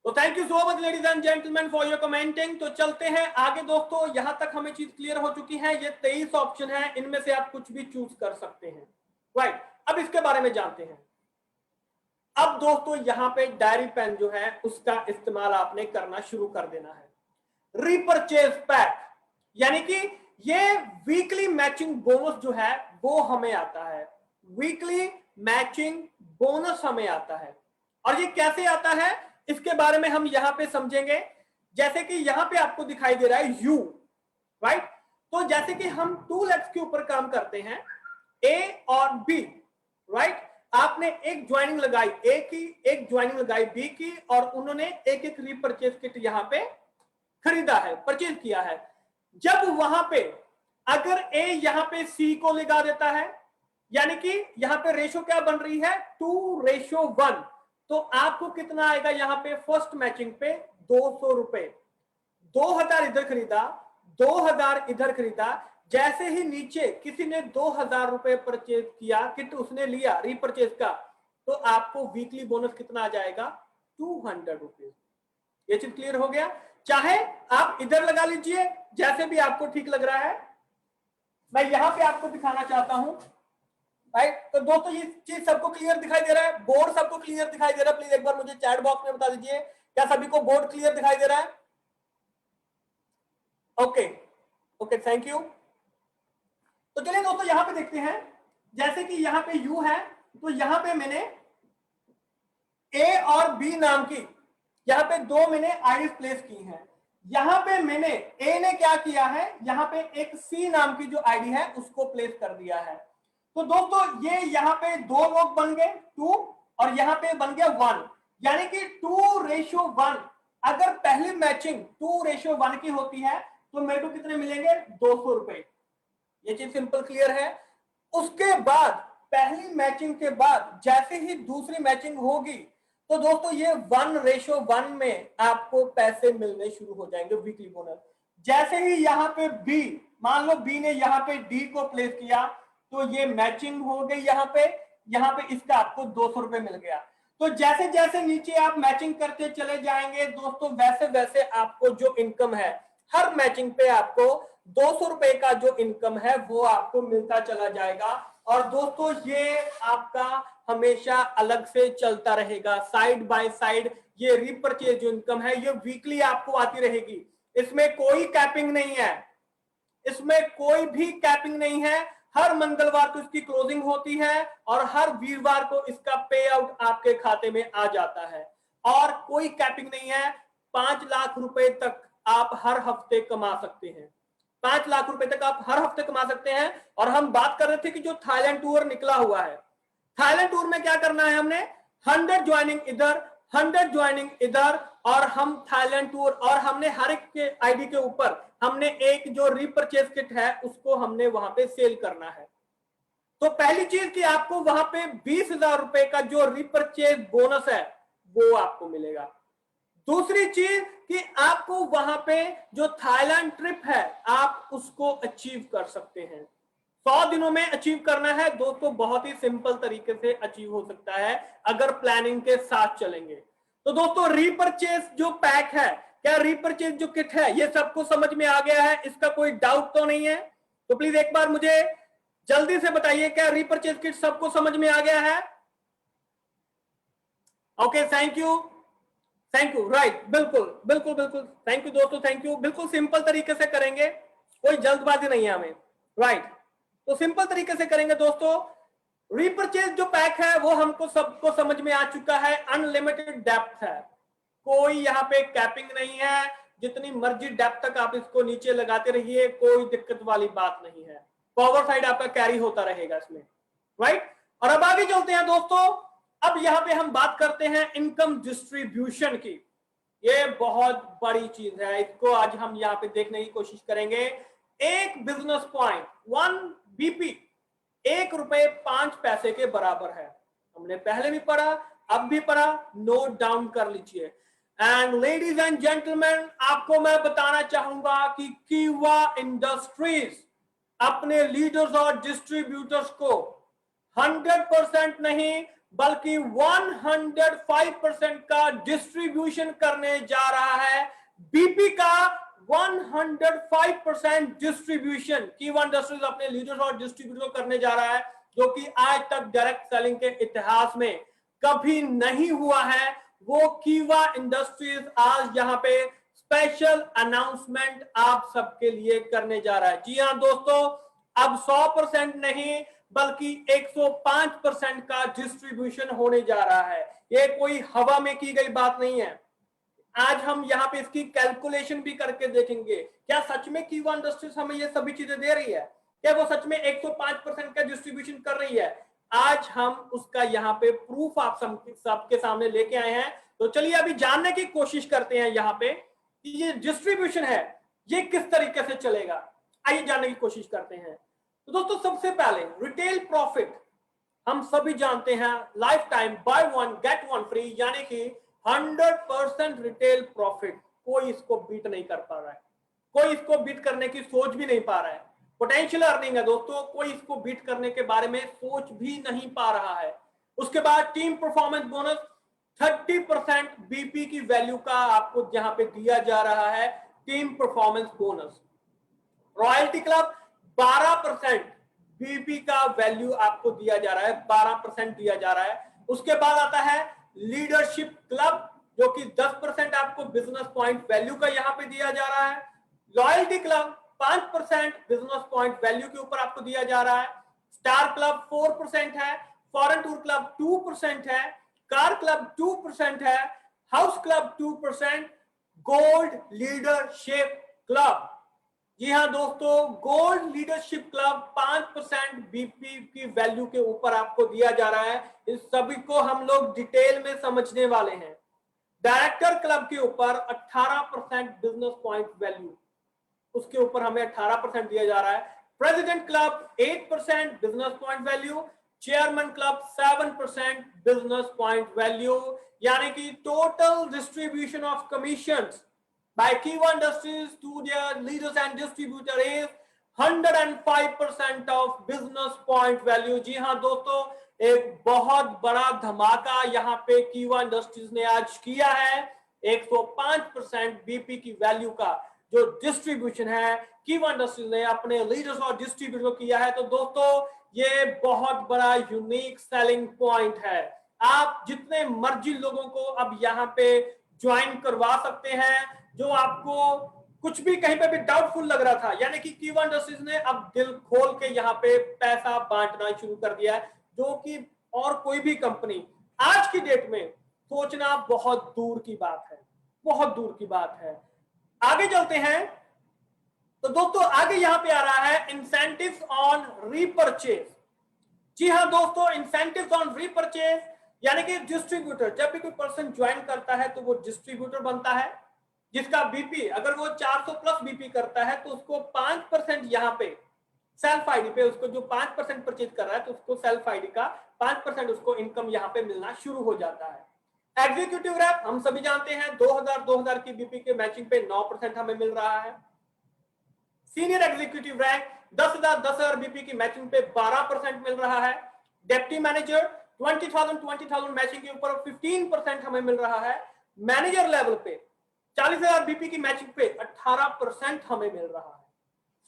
तो thank you so much ladies and gentleman for your commenting. तो चलते हैं आगे दोस्तों, यहां तक हमें चीज क्लियर हो चुकी है। ये 23 ऑप्शन है, इनमें से आप कुछ भी चूज कर सकते हैं, राइट। अब इसके बारे में जानते हैं। अब दोस्तों यहां पे डायरी पेन जो है उसका इस्तेमाल आपने करना शुरू कर देना है। रिपर्चेज पैक यानी कि ये वीकली मैचिंग बोनस जो है वो हमें आता है, वीकली मैचिंग बोनस हमें आता है। और ये कैसे आता है इसके बारे में हम यहां पे समझेंगे। जैसे कि यहां पे आपको दिखाई दे रहा है यू, राइट। तो जैसे कि हम टूल एक्स के ऊपर काम करते हैं, ए और बी, राइट। आपने एक ज्वाइनिंग लगाई ए की, एक ज्वाइनिंग लगाई बी की, और उन्होंने एक एक रीपरचेज किट यहां पे खरीदा है, परचेज किया है। जब वहां पे अगर ए यहां पे सी को लगा देता है, यानी कि यहां पे रेशो क्या बन रही है 2:1, तो आपको कितना आएगा यहां पे फर्स्ट मैचिंग पे 200 रुपए। 2000 इधर खरीदा, 2000 इधर खरीदा। जैसे ही नीचे किसी ने 2000 रुपए परचेज किया, किट उसने लिया रीपरचेज का, तो आपको वीकली बोनस कितना आ जाएगा 200 रुपीज। ये चीज क्लियर हो गया। चाहे आप इधर लगा लीजिए, जैसे भी आपको ठीक लग रहा है। मैं यहां पे आपको दिखाना चाहता हूं, राइट। तो दोस्तों ये चीज सबको क्लियर दिखाई दे रहा है, बोर्ड सबको क्लियर दिखाई दे रहा है? प्लीज एक बार मुझे चैट बॉक्स में बता दीजिए, क्या सभी को बोर्ड क्लियर दिखाई दे रहा है? Okay okay, thank you. तो चलिए दोस्तों यहां पे देखते हैं, जैसे कि यहां पे यू है, तो यहां पे मैंने ए और बी नाम की यहां पे दो मैंने आईडी प्लेस की हैं। यहां पे मैंने ए ने क्या किया है, यहां पे एक सी नाम की जो आईडी है उसको प्लेस कर दिया है। तो दोस्तों ये यहां पे दो लोग बन गए 2, और यहां पे बन गया 1, यानी कि 2:1। अगर पहली मैचिंग 2:1 की होती है तो मेरे को कितने मिलेंगे 200 रुपए। ये चीज सिंपल क्लियर है। उसके बाद पहली मैचिंग के बाद जैसे ही दूसरी मैचिंग होगी, तो दोस्तों ये 1:1 में आपको पैसे मिलने शुरू हो जाएंगे, वीकली बोनस। जैसे ही यहाँ पे बी, मान लो बी ने यहाँ पे डी को प्लेस किया, तो ये मैचिंग हो गई यहाँ पे इसका आपको 200 रुपए मिल गया। तो जैसे जैसे नीचे आप मैचिंग करते चले जाएंगे दोस्तों, वैसे वैसे आपको जो इनकम है हर मैचिंग पे आपको 200 रुपए का जो इनकम है वो आपको मिलता चला जाएगा। और दोस्तों ये आपका हमेशा अलग से चलता रहेगा, साइड बाय साइड। ये रीपरचेज जो इनकम है ये वीकली आपको आती रहेगी, इसमें कोई कैपिंग नहीं है, इसमें कोई भी कैपिंग नहीं है। हर मंगलवार को इसकी क्लोजिंग होती है और हर वीरवार को इसका पे आउट आपके खाते में आ जाता है, और कोई कैपिंग नहीं है। 5 लाख रुपए तक आप हर हफ्ते कमा सकते हैं, 5 लाख रुपए तक आप हर हफ्ते कमा सकते हैं। और हम बात कर रहे थे कि जो थाईलैंड टूर निकला हुआ है, थाईलैंड टूर में क्या करना है हमने 100 ज्वाइनिंग इधर, 100 ज्वाइनिंग इधर, और हम थाईलैंड टूर, और हमने हर एक के आईडी के ऊपर हमने एक जो रीपरचेज किट है उसको हमने वहां पे सेल करना है। तो पहली चीज कि आपको वहां पे 20,000 रुपए का जो रीपरचेज बोनस है वो आपको मिलेगा। दूसरी चीज कि आपको वहां पे जो थाईलैंड ट्रिप है आप उसको अचीव कर सकते हैं। 100 दिनों में अचीव करना है दोस्तों, बहुत ही सिंपल तरीके से अचीव हो सकता है अगर प्लानिंग के साथ चलेंगे। तो दोस्तों रीपरचेज जो पैक है, क्या रीपरचेज जो किट है ये सबको समझ में आ गया है? इसका कोई डाउट तो नहीं है? तो प्लीज एक बार मुझे जल्दी से बताइए, क्या रीपरचेज किट सबको समझ में आ गया है? Okay, thank you, thank you, right, बिल्कुल बिल्कुल बिल्कुल, थैंक यू दोस्तों, थैंक यू। बिल्कुल सिंपल तरीके से करेंगे, कोई जल्दबाजी नहीं है हमें, राइट। तो सिंपल तरीके से करेंगे दोस्तों। रीपरचेज जो पैक है वो हमको सबको समझ में आ चुका है, अनलिमिटेड डेप्थ है, कोई यहाँ पे कैपिंग नहीं है, जितनी मर्जी डेप्थ तक आप इसको नीचे लगाते रहिए, कोई दिक्कत वाली बात नहीं है। पावर साइड आपका कैरी होता रहेगा इसमें, राइट। और अब आगे चलते हैं दोस्तों। अब यहाँ पे हम बात करते हैं इनकम डिस्ट्रीब्यूशन की। ये बहुत बड़ी चीज है, इसको आज हम यहाँ पे देखने की कोशिश करेंगे। एक बिजनेस पॉइंट 1 BP ₹1.05 के बराबर है। हमने पहले भी पढ़ा, अब भी पढ़ा, नोट डाउन कर लीजिए। एंड लेडीज एंड जेंटलमैन, आपको मैं बताना चाहूंगा कि कीवा इंडस्ट्रीज अपने लीडर्स और डिस्ट्रीब्यूटर्स को 100% नहीं बल्कि 105% का डिस्ट्रीब्यूशन करने जा रहा है। बीपी का 105% डिस्ट्रीब्यूशन कीवा इंडस्ट्रीज अपने लीडर्स और डिस्ट्रीब्यूटर करने जा रहा है, जो कि आज तक डायरेक्ट सेलिंग के इतिहास में कभी नहीं हुआ है। वो कीवा इंडस्ट्रीज आज यहाँ पे स्पेशल अनाउंसमेंट आप सबके लिए करने जा रहा है। जी हाँ दोस्तों, अब 100% नहीं बल्कि 105% का डिस्ट्रीब्यूशन होने जा रहा है। ये कोई हवा में की गई बात नहीं है। आज हम यहाँ पे इसकी कैलकुलेशन भी करके देखेंगे, क्या सच में कीवा इंडस्ट्रीज हमें ये सभी चीजें दे रही है, क्या वो सच में 105% का डिस्ट्रीब्यूशन कर रही है। आज हम उसका यहाँ पे प्रूफ आप सबके सामने लेके आए हैं। तो चलिए अभी जानने की कोशिश करते हैं यहाँ पे कि ये डिस्ट्रीब्यूशन है ये किस तरीके से चलेगा। आइए जानने की कोशिश करते हैं। तो दोस्तों सबसे पहले रिटेल प्रॉफिट हम सभी जानते हैं, life time bye one get one free, यानी कि 100% रिटेल प्रॉफिट। कोई इसको बीट नहीं कर पा रहा है, कोई इसको बीट करने की सोच भी नहीं पा रहा है। पोटेंशियल अर्निंग है दोस्तों, कोई इसको बीट करने के बारे में सोच भी नहीं पा रहा है। उसके बाद टीम परफॉर्मेंस बोनस 30% बीपी की वैल्यू का आपको यहां पे दिया जा रहा है, team performance bonus. Royalty club 12% BP का वैल्यू आपको दिया जा रहा है, 12% दिया जा रहा है। उसके बाद आता है लीडरशिप क्लब, जो कि 10% आपको बिजनेस पॉइंट वैल्यू का यहाँ पे दिया जा रहा है। Loyalty club 5% business point value के ऊपर आपको दिया जा रहा है। स्टार क्लब 4% है, फॉरेन टूर क्लब 2% है, कार क्लब 2% है, house club 2%, gold leadership club, जी हाँ दोस्तों, गोल्ड लीडरशिप क्लब 5% बीपी की वैल्यू के ऊपर आपको दिया जा रहा है। इस सभी को हम लोग डिटेल में समझने वाले हैं। डायरेक्टर क्लब के ऊपर 18% बिजनेस पॉइंट वैल्यू, उसके ऊपर हमें 18% दिया जा रहा है। President club 8% business point value, chairman club 7% business point value, यानी कि total distribution of commissions by Kiva Industries to their leaders and distributor is 105% of business point value। जी हाँ दोस्तों, एक बहुत बड़ा धमाका यहाँ पे कीवा इंडस्ट्रीज ने आज किया है। 105% बीपी की वैल्यू का जो डिस्ट्रीब्यूशन है कीवा इंडस्ट्रीज ने अपने लीडर्स और डिस्ट्रीब्यूटर को किया है। तो दोस्तों ये बहुत बड़ा यूनिक सेलिंग पॉइंट है। आप जितने मर्जी लोगों को अब यहाँ पे ज्वाइन करवा सकते हैं, जो आपको कुछ भी कहीं पे भी डाउटफुल लग रहा था, यानी कि कीवा इंडस्ट्रीज ने अब दिल खोल के यहाँ पे पैसा बांटना शुरू कर दिया है, जो कि और कोई भी कंपनी आज की डेट में सोचना बहुत दूर की बात है, बहुत दूर की बात है। आगे चलते हैं। तो दोस्तों आगे यहाँ पे आ रहा है इंसेंटिव्स ऑन रीपरचेज। जी हाँ दोस्तों, इंसेंटिव्स ऑन रीपरचेज यानी कि डिस्ट्रीब्यूटर, जब भी कोई पर्सन ज्वाइन करता है तो वो डिस्ट्रीब्यूटर बनता है, जिसका बीपी अगर वो 400 प्लस बीपी करता है तो उसको 5% यहाँ पे सेल्फ आईडी पे, उसको जो 5% परचेज कर रहा है तो उसको सेल्फ आईडी का 5% उसको इनकम यहाँ पे मिलना शुरू हो जाता है। एग्जीक्यूटिव रैप हम सभी जानते हैं 2000 की बीपी के मैचिंग पे 9% हमें मिल रहा है। सीनियर एग्जीक्यूटिव रैंक 10,000 बीपी की मैचिंग पे 12% मिल रहा है। डेप्टी मैनेजर 20,000 मैचिंग के ऊपर 15% हमें मिल रहा है। मैनेजर लेवल पे 40,000 बीपी की मैचिंग पे 18% हमें मिल रहा है।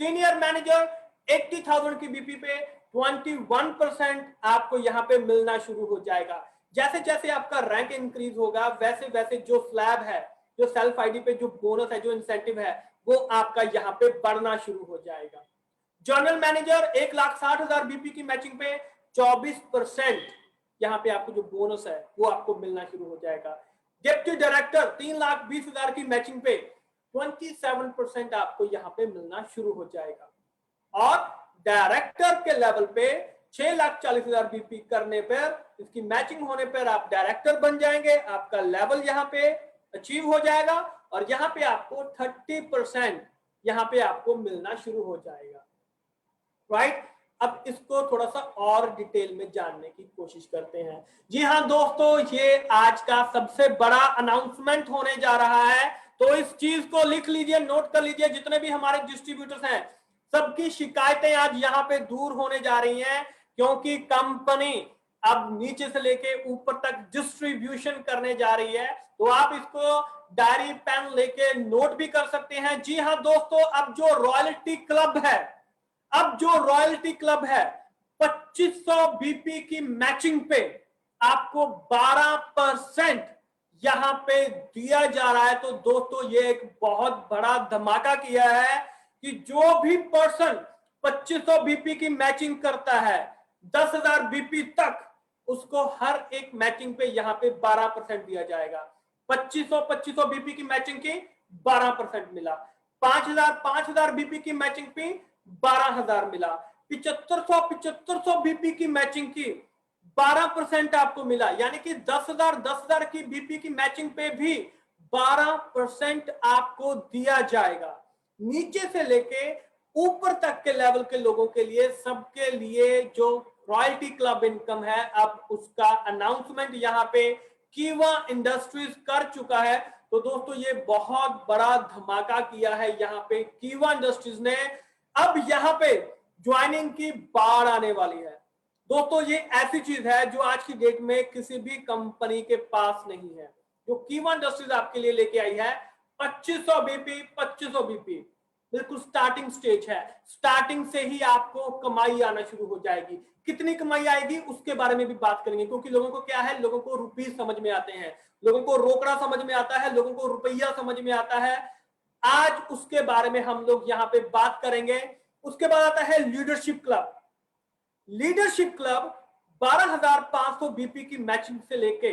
सीनियर मैनेजर 80,000 की बीपी पे 21% आपको यहाँ पे मिलना शुरू हो जाएगा। जैसे जैसे आपका रैंक इंक्रीज होगा वैसे वैसे जो स्लैब है, जो सेल्फ आईडी पे जो बोनस है, जो इंसेंटिव है, वो आपका यहाँ पे बढ़ना शुरू हो जाएगा। जनरल मैनेजर 1,60,000 बीपी की मैचिंग पे 24% यहाँ पे आपको जो बोनस है वो आपको मिलना शुरू हो जाएगा। डिप्टी डायरेक्टर 3,20,000 की मैचिंग पे 27% आपको यहाँ पे मिलना शुरू हो जाएगा। और डायरेक्टर के लेवल पे 6,40,000 बीपी करने पर, इसकी मैचिंग होने पर आप डायरेक्टर बन जाएंगे, आपका लेवल यहाँ पे अचीव हो जाएगा और यहाँ पे आपको 30% यहाँ पे आपको मिलना शुरू हो जाएगा। राइट? अब इसको थोड़ा सा और डिटेल में जानने की कोशिश करते हैं। जी हाँ दोस्तों, ये आज का सबसे बड़ा अनाउंसमेंट होने जा रहा है, तो इस चीज को लिख लीजिए, नोट कर लीजिए। जितने भी हमारे डिस्ट्रीब्यूटर्स हैं सबकी शिकायतें आज यहाँ पे दूर होने जा रही हैं, क्योंकि कंपनी अब नीचे से लेके ऊपर तक डिस्ट्रीब्यूशन करने जा रही है। तो आप इसको डायरी पेन लेके नोट भी कर सकते हैं। जी हाँ दोस्तों, अब जो रॉयल्टी क्लब है, अब जो रॉयल्टी क्लब है 2500 बीपी की मैचिंग पे आपको 12% यहां पे दिया जा रहा है। तो दोस्तों ये एक बहुत बड़ा धमाका किया है कि जो भी पर्सन 2500 बीपी की मैचिंग करता है 10,000 बीपी तक, उसको हर एक मैचिंग पे यहां पे 12% दिया जाएगा। 2500 बीपी की मैचिंग की 12% मिला, 5,000 बीपी की मैचिंग पे 12,000 मिला, 7500 बीपी की मैचिंग की 12% आपको मिला, यानी कि 10,000 की बीपी की मैचिंग पे भी 12% आपको दिया जाएगा। नीचे से लेके ऊपर तक के लेवल के लोगों के लिए, सबके लिए जो रॉयल्टी क्लब इनकम है, अब उसका अनाउंसमेंट यहाँ पे कीवा इंडस्ट्रीज कर चुका है। तो दोस्तों ये बहुत बड़ा धमाका किया है यहाँ पे कीवा इंडस्ट्रीज ने। अब यहाँ पे ज्वाइनिंग की बाढ़ आने वाली है दोस्तों। ये ऐसी चीज है जो आज की डेट में किसी भी कंपनी के पास नहीं है, जो कीवा इंडस्ट्रीज आपके लिए लेके आई है। 2500 बीपी, 2500 बीपी बिल्कुल स्टार्टिंग स्टेज है। स्टार्टिंग से ही आपको कमाई आना शुरू हो जाएगी। कितनी कमाई आएगी उसके बारे में भी बात करेंगे, क्योंकि लोगों को क्या है, लोगों को रुपीस समझ में आते हैं, लोगों को रोकड़ा समझ में आता है, लोगों को रुपया समझ में आता है। आज उसके बारे में हम लोग यहाँ पे बात करेंगे। उसके बाद आता है leadership club. Leadership club 12,500 BP की मैचिंग से लेके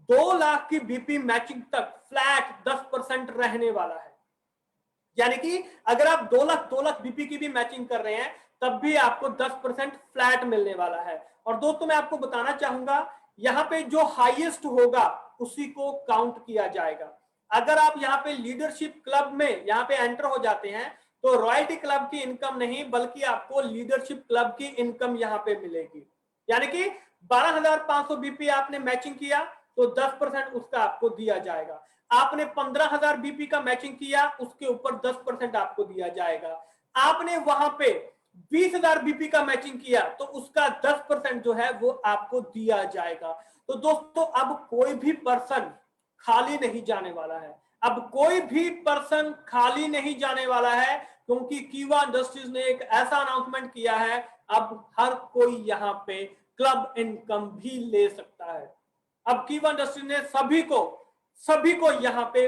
2 लाख की बीपी मैचिंग तक फ्लैट 10% रहने वाला है। यानी कि अगर आप 2 लाख बीपी की भी मैचिंग कर रहे हैं तब भी आपको 10% फ्लैट मिलने वाला है। और दोस्तों मैं आपको बताना चाहूंगा, यहाँ पे जो हाईएस्ट होगा उसी को काउंट किया जाएगा। अगर आप यहाँ पे लीडरशिप क्लब में यहाँ पे एंटर हो जाते हैं तो रॉयल्टी क्लब की इनकम नहीं, बल्कि आपको लीडरशिप क्लब की इनकम यहाँ पे मिलेगी। यानी कि 12,500 बीपी आपने मैचिंग किया तो 10% उसका आपको दिया जाएगा। आपने 15,000 बीपी का मैचिंग किया, उसके ऊपर 10% आपको दिया जाएगा। आपने वहां पे 20,000 बीपी का मैचिंग किया तो उसका 10% जो है वो आपको दिया जाएगा। तो दोस्तों अब कोई भी पर्सन खाली नहीं जाने वाला है, अब कोई भी पर्सन खाली नहीं जाने वाला है, क्योंकि कीवा इंडस्ट्रीज ने एक ऐसा अनाउंसमेंट किया है, अब हर कोई यहाँ पे क्लब इनकम भी ले सकता है। अब कीवा इंडस्ट्रीज ने सभी को यहाँ पे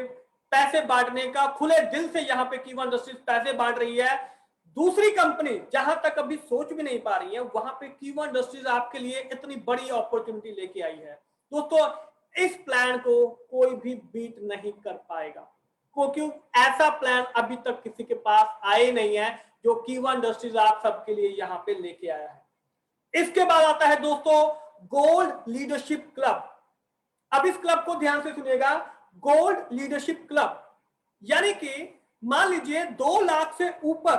पैसे बांटने का, खुले दिल से यहाँ पे कीवा इंडस्ट्रीज पैसे बांट रही है। दूसरी कंपनी जहां तक अभी सोच भी नहीं पा रही है, वहां पे कीवा इंडस्ट्रीज आपके लिए इतनी बड़ी अपॉर्चुनिटी लेके आई है। दोस्तों इस प्लान को कोई भी बीट नहीं कर पाएगा, क्योंकि ऐसा प्लान अभी तक किसी के पास आए नहीं है जो कीवा इंडस्ट्रीज आप सबके लिए यहाँ पे लेके आया है। इसके बाद आता है दोस्तों गोल्ड लीडरशिप क्लब। अब इस क्लब को ध्यान से सुनिएगा, गोल्ड लीडरशिप क्लब, यानी कि मान लीजिए 2 लाख से ऊपर,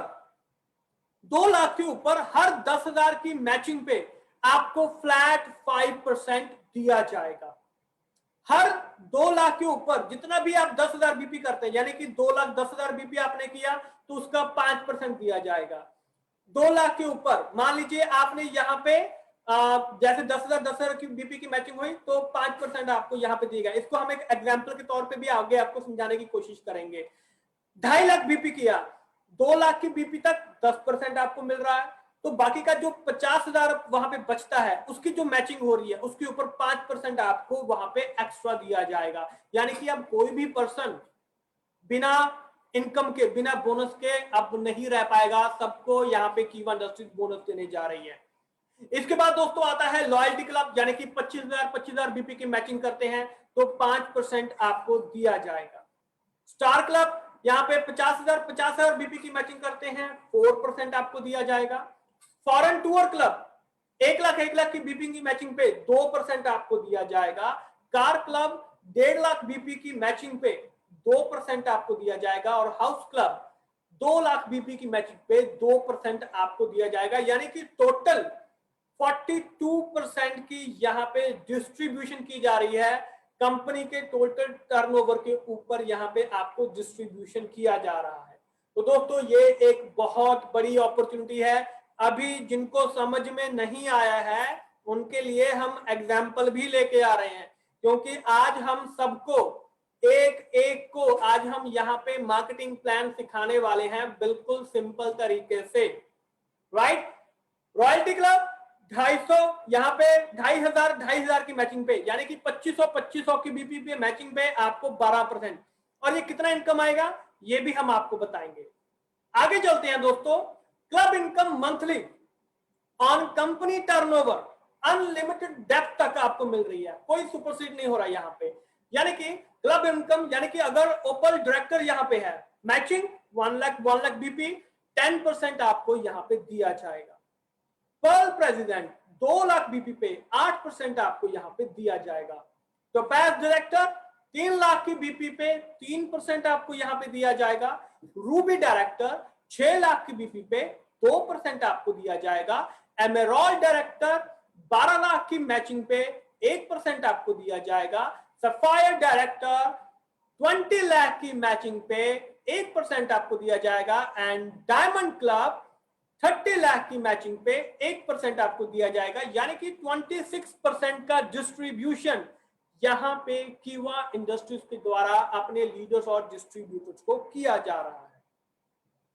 2 लाख के ऊपर हर 10,000 की मैचिंग पे आपको फ्लैट 5% दिया जाएगा। हर 2 लाख के ऊपर जितना भी आप 10,000 बीपी करते हैं, यानी कि 2,10,000 बीपी आपने किया तो उसका 5% दिया जाएगा। 2 लाख के ऊपर मान लीजिए आपने यहाँ पे जैसे 10,000 की बीपी की मैचिंग हुई तो 5% आपको यहाँ पे दिएगा। इसको हम एक एग्जाम्पल के तौर पे भी आगे आपको समझाने की कोशिश करेंगे। 2.5 लाख बीपी किया, 2 लाख की बीपी तक 10% आपको मिल रहा है, तो बाकी का जो 50,000 वहां पे बचता है उसकी जो मैचिंग हो रही है उसके ऊपर 5% आपको वहां पे एक्स्ट्रा दिया जाएगा। यानी कि अब कोई भी पर्सन बिना इनकम के, बिना बोनस के अब नहीं रह पाएगा, सबको यहाँ पे कीवा इंडस्ट्रीज बोनस देने जा रही है। इसके बाद दोस्तों आता है लॉयल्टी क्लब, यानी कि 25,000 बीपी की मैचिंग करते हैं तो 5% आपको दिया जाएगा। स्टार क्लब यहाँ पे 50,000 बीपी की मैचिंग करते हैं, 4% आपको दिया जाएगा। फॉरेन टूर क्लब 1 लाख की बीपी की मैचिंग पे 2% आपको दिया जाएगा। कार क्लब 1.5 लाख बीपी की मैचिंग पे 2% आपको दिया जाएगा। और हाउस क्लब 2 लाख बीपी की मैचिंग पे 2% आपको दिया जाएगा। यानी कि टोटल 42% की यहाँ पे डिस्ट्रीब्यूशन की जा रही है, कंपनी के टोटल टर्नओवर के ऊपर यहाँ पे आपको डिस्ट्रीब्यूशन किया जा रहा है। तो दोस्तों ये एक बहुत बड़ी अपॉर्चुनिटी है। अभी जिनको समझ में नहीं आया है उनके लिए हम एग्जाम्पल भी लेके आ रहे हैं, क्योंकि आज हम सबको एक एक को आज हम यहाँ पे मार्केटिंग प्लान सिखाने वाले हैं बिल्कुल सिंपल तरीके से, राइट। रॉयल्टी क्लब 250, यहाँ पे 2,500 की मैचिंग पे, यानी कि 2500 की बीपी पे मैचिंग पे आपको 12%। और ये कितना इनकम आएगा ये भी हम आपको बताएंगे। आगे चलते हैं दोस्तों। Club income monthly on company turnover unlimited depth तक आपको मिल रही है, कोई सुपरसीड नहीं हो रहा है यहाँ पे। यानी कि क्लब इनकम, यानी कि अगर ओपल डायरेक्टर यहाँ पे है, मैचिंग 1 लाख बीपी 10% आपको यहाँ पे दिया जाएगा। पर्ल प्रेसिडेंट 2 लाख बीपी पे 8% आपको यहाँ पे दिया जाएगा। तो पैस डायरेक्टर 3 लाख की बीपी पे 3% आपको यहाँ पे दिया जाएगा। रूबी डायरेक्टर 6 लाख की बीपी पे 2% आपको दिया जाएगा। एमेरॉल्ड डायरेक्टर 12 लाख की मैचिंग पे 1% आपको दिया जाएगा। सफायर डायरेक्टर 20 लाख की मैचिंग पे 1% आपको दिया जाएगा। एंड डायमंड क्लब 30 लाख की मैचिंग पे 1% आपको दिया जाएगा। यानी कि 26% का डिस्ट्रीब्यूशन यहां पे कीवा इंडस्ट्रीज के द्वारा अपने लीडर्स और डिस्ट्रीब्यूटर्स को किया जा रहा है,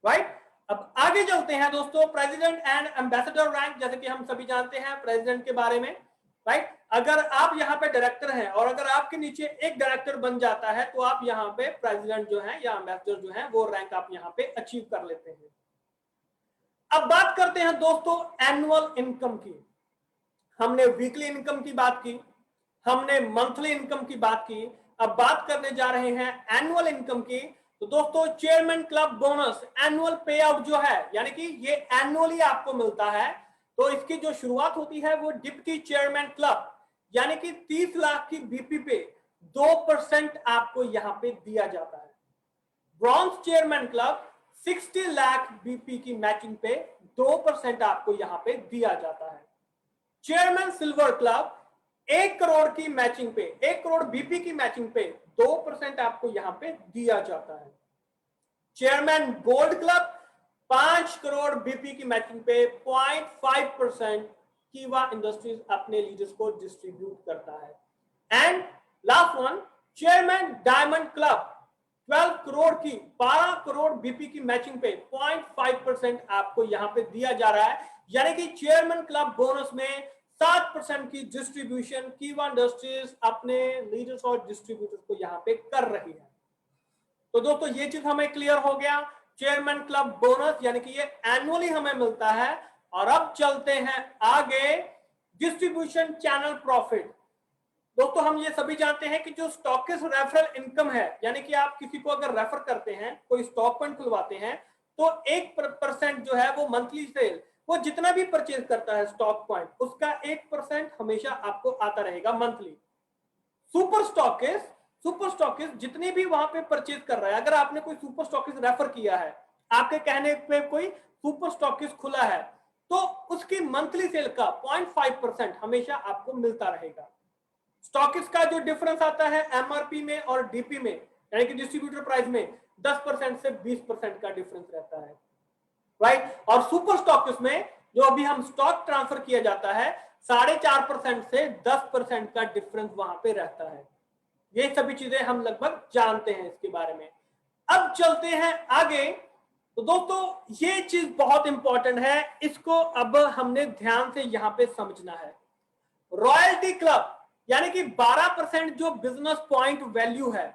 राइट। अब आगे चलते हैं दोस्तों। प्रेसिडेंट एंड एम्बेसडर रैंक, जैसे कि हम सभी जानते हैं प्रेसिडेंट के बारे में, राइट। अगर आप यहाँ पे डायरेक्टर हैं और अगर आपके नीचे एक डायरेक्टर बन जाता है तो आप यहाँ पे प्रेसिडेंट जो है या एम्बेसडर जो है वो रैंक आप यहाँ पे अचीव कर लेते हैं। अब बात करते हैं दोस्तों एनुअल इनकम की। हमने वीकली इनकम की बात की, हमने मंथली इनकम की बात की, अब बात करने जा रहे हैं एनुअल इनकम की। तो दोस्तों चेयरमैन क्लब बोनस एनुअल पे आउट जो है, यानी कि ये एनुअली आपको मिलता है। तो इसकी जो शुरुआत होती है वो डिप्टी चेयरमैन क्लब, यानी कि 30 लाख की बीपी पे 2% आपको यहां पे दिया जाता है। Bronze chairman club 60 lakh BP की मैचिंग पे 2% आपको यहां पे दिया जाता है। चेयरमैन सिल्वर क्लब 1 करोड़ की मैचिंग पे, 1 करोड़ बीपी की मैचिंग पे 2% आपको यहां पे दिया जाता है। Chairman gold club 5 crore BP की मैचिंग पे 0.5% कीवा इंडस्ट्रीज अपने लीडर्स को डिस्ट्रीब्यूट करता है। And last one, chairman diamond club 12 crore की 12 करोड़ बीपी की मैचिंग पे 0.5% आपको यहां पे दिया जा रहा है। यानी कि चेयरमैन क्लब बोनस में 7% की डिस्ट्रीब्यूशन कीवा इंडस्ट्रीज अपने लीडर्स और डिस्ट्रीब्यूटर्स को यहां पे कर रही है। तो दोस्तों ये चीज हमें क्लियर हो गया, चेयरमैन क्लब बोनस यानी कि ये एनुअली हमें मिलता है। और अब चलते हैं आगे, डिस्ट्रीब्यूशन चैनल प्रॉफिट। दोस्तों हम ये सभी जानते हैं कि जो स्टॉकिस्ट रेफरल इनकम है, यानी कि आप किसी को अगर रेफर करते हैं, कोई स्टॉक पॉइंट खुलवाते हैं, तो 1% जो है वो मंथली सेल, वो जितना भी परचेज करता है स्टॉक पॉइंट, उसका 1% हमेशा आपको आता रहेगा मंथली। सुपर स्टॉकिस्ट जितनी भी वहां पे परचेज कर रहा है, अगर आपने कोई सुपर स्टॉकिस्ट रेफर किया है, आपके कहने पे कोई सुपर स्टॉकिस्ट खुला है, तो उसकी मंथली सेल का 0.5% हमेशा आपको मिलता रहेगा। स्टॉकिस्ट का जो डिफरेंस आता है एमआरपी में और डीपी में, यानी कि डिस्ट्रीब्यूटर प्राइस में 10% से 20% का डिफरेंस रहता है, राइट। और सुपर स्टॉकिस्ट में जो अभी हम स्टॉक ट्रांसफर किया जाता है 4.5% से 10% का डिफरेंस वहां पे रहता है। ये सभी चीजें हम लगभग जानते हैं इसके बारे में। अब चलते हैं आगे, तो दोस्तों ये चीज बहुत इंपॉर्टेंट है, इसको अब हमने ध्यान से यहां पे समझना है। रॉयल्टी क्लब यानी कि 12% जो बिजनेस पॉइंट वैल्यू है,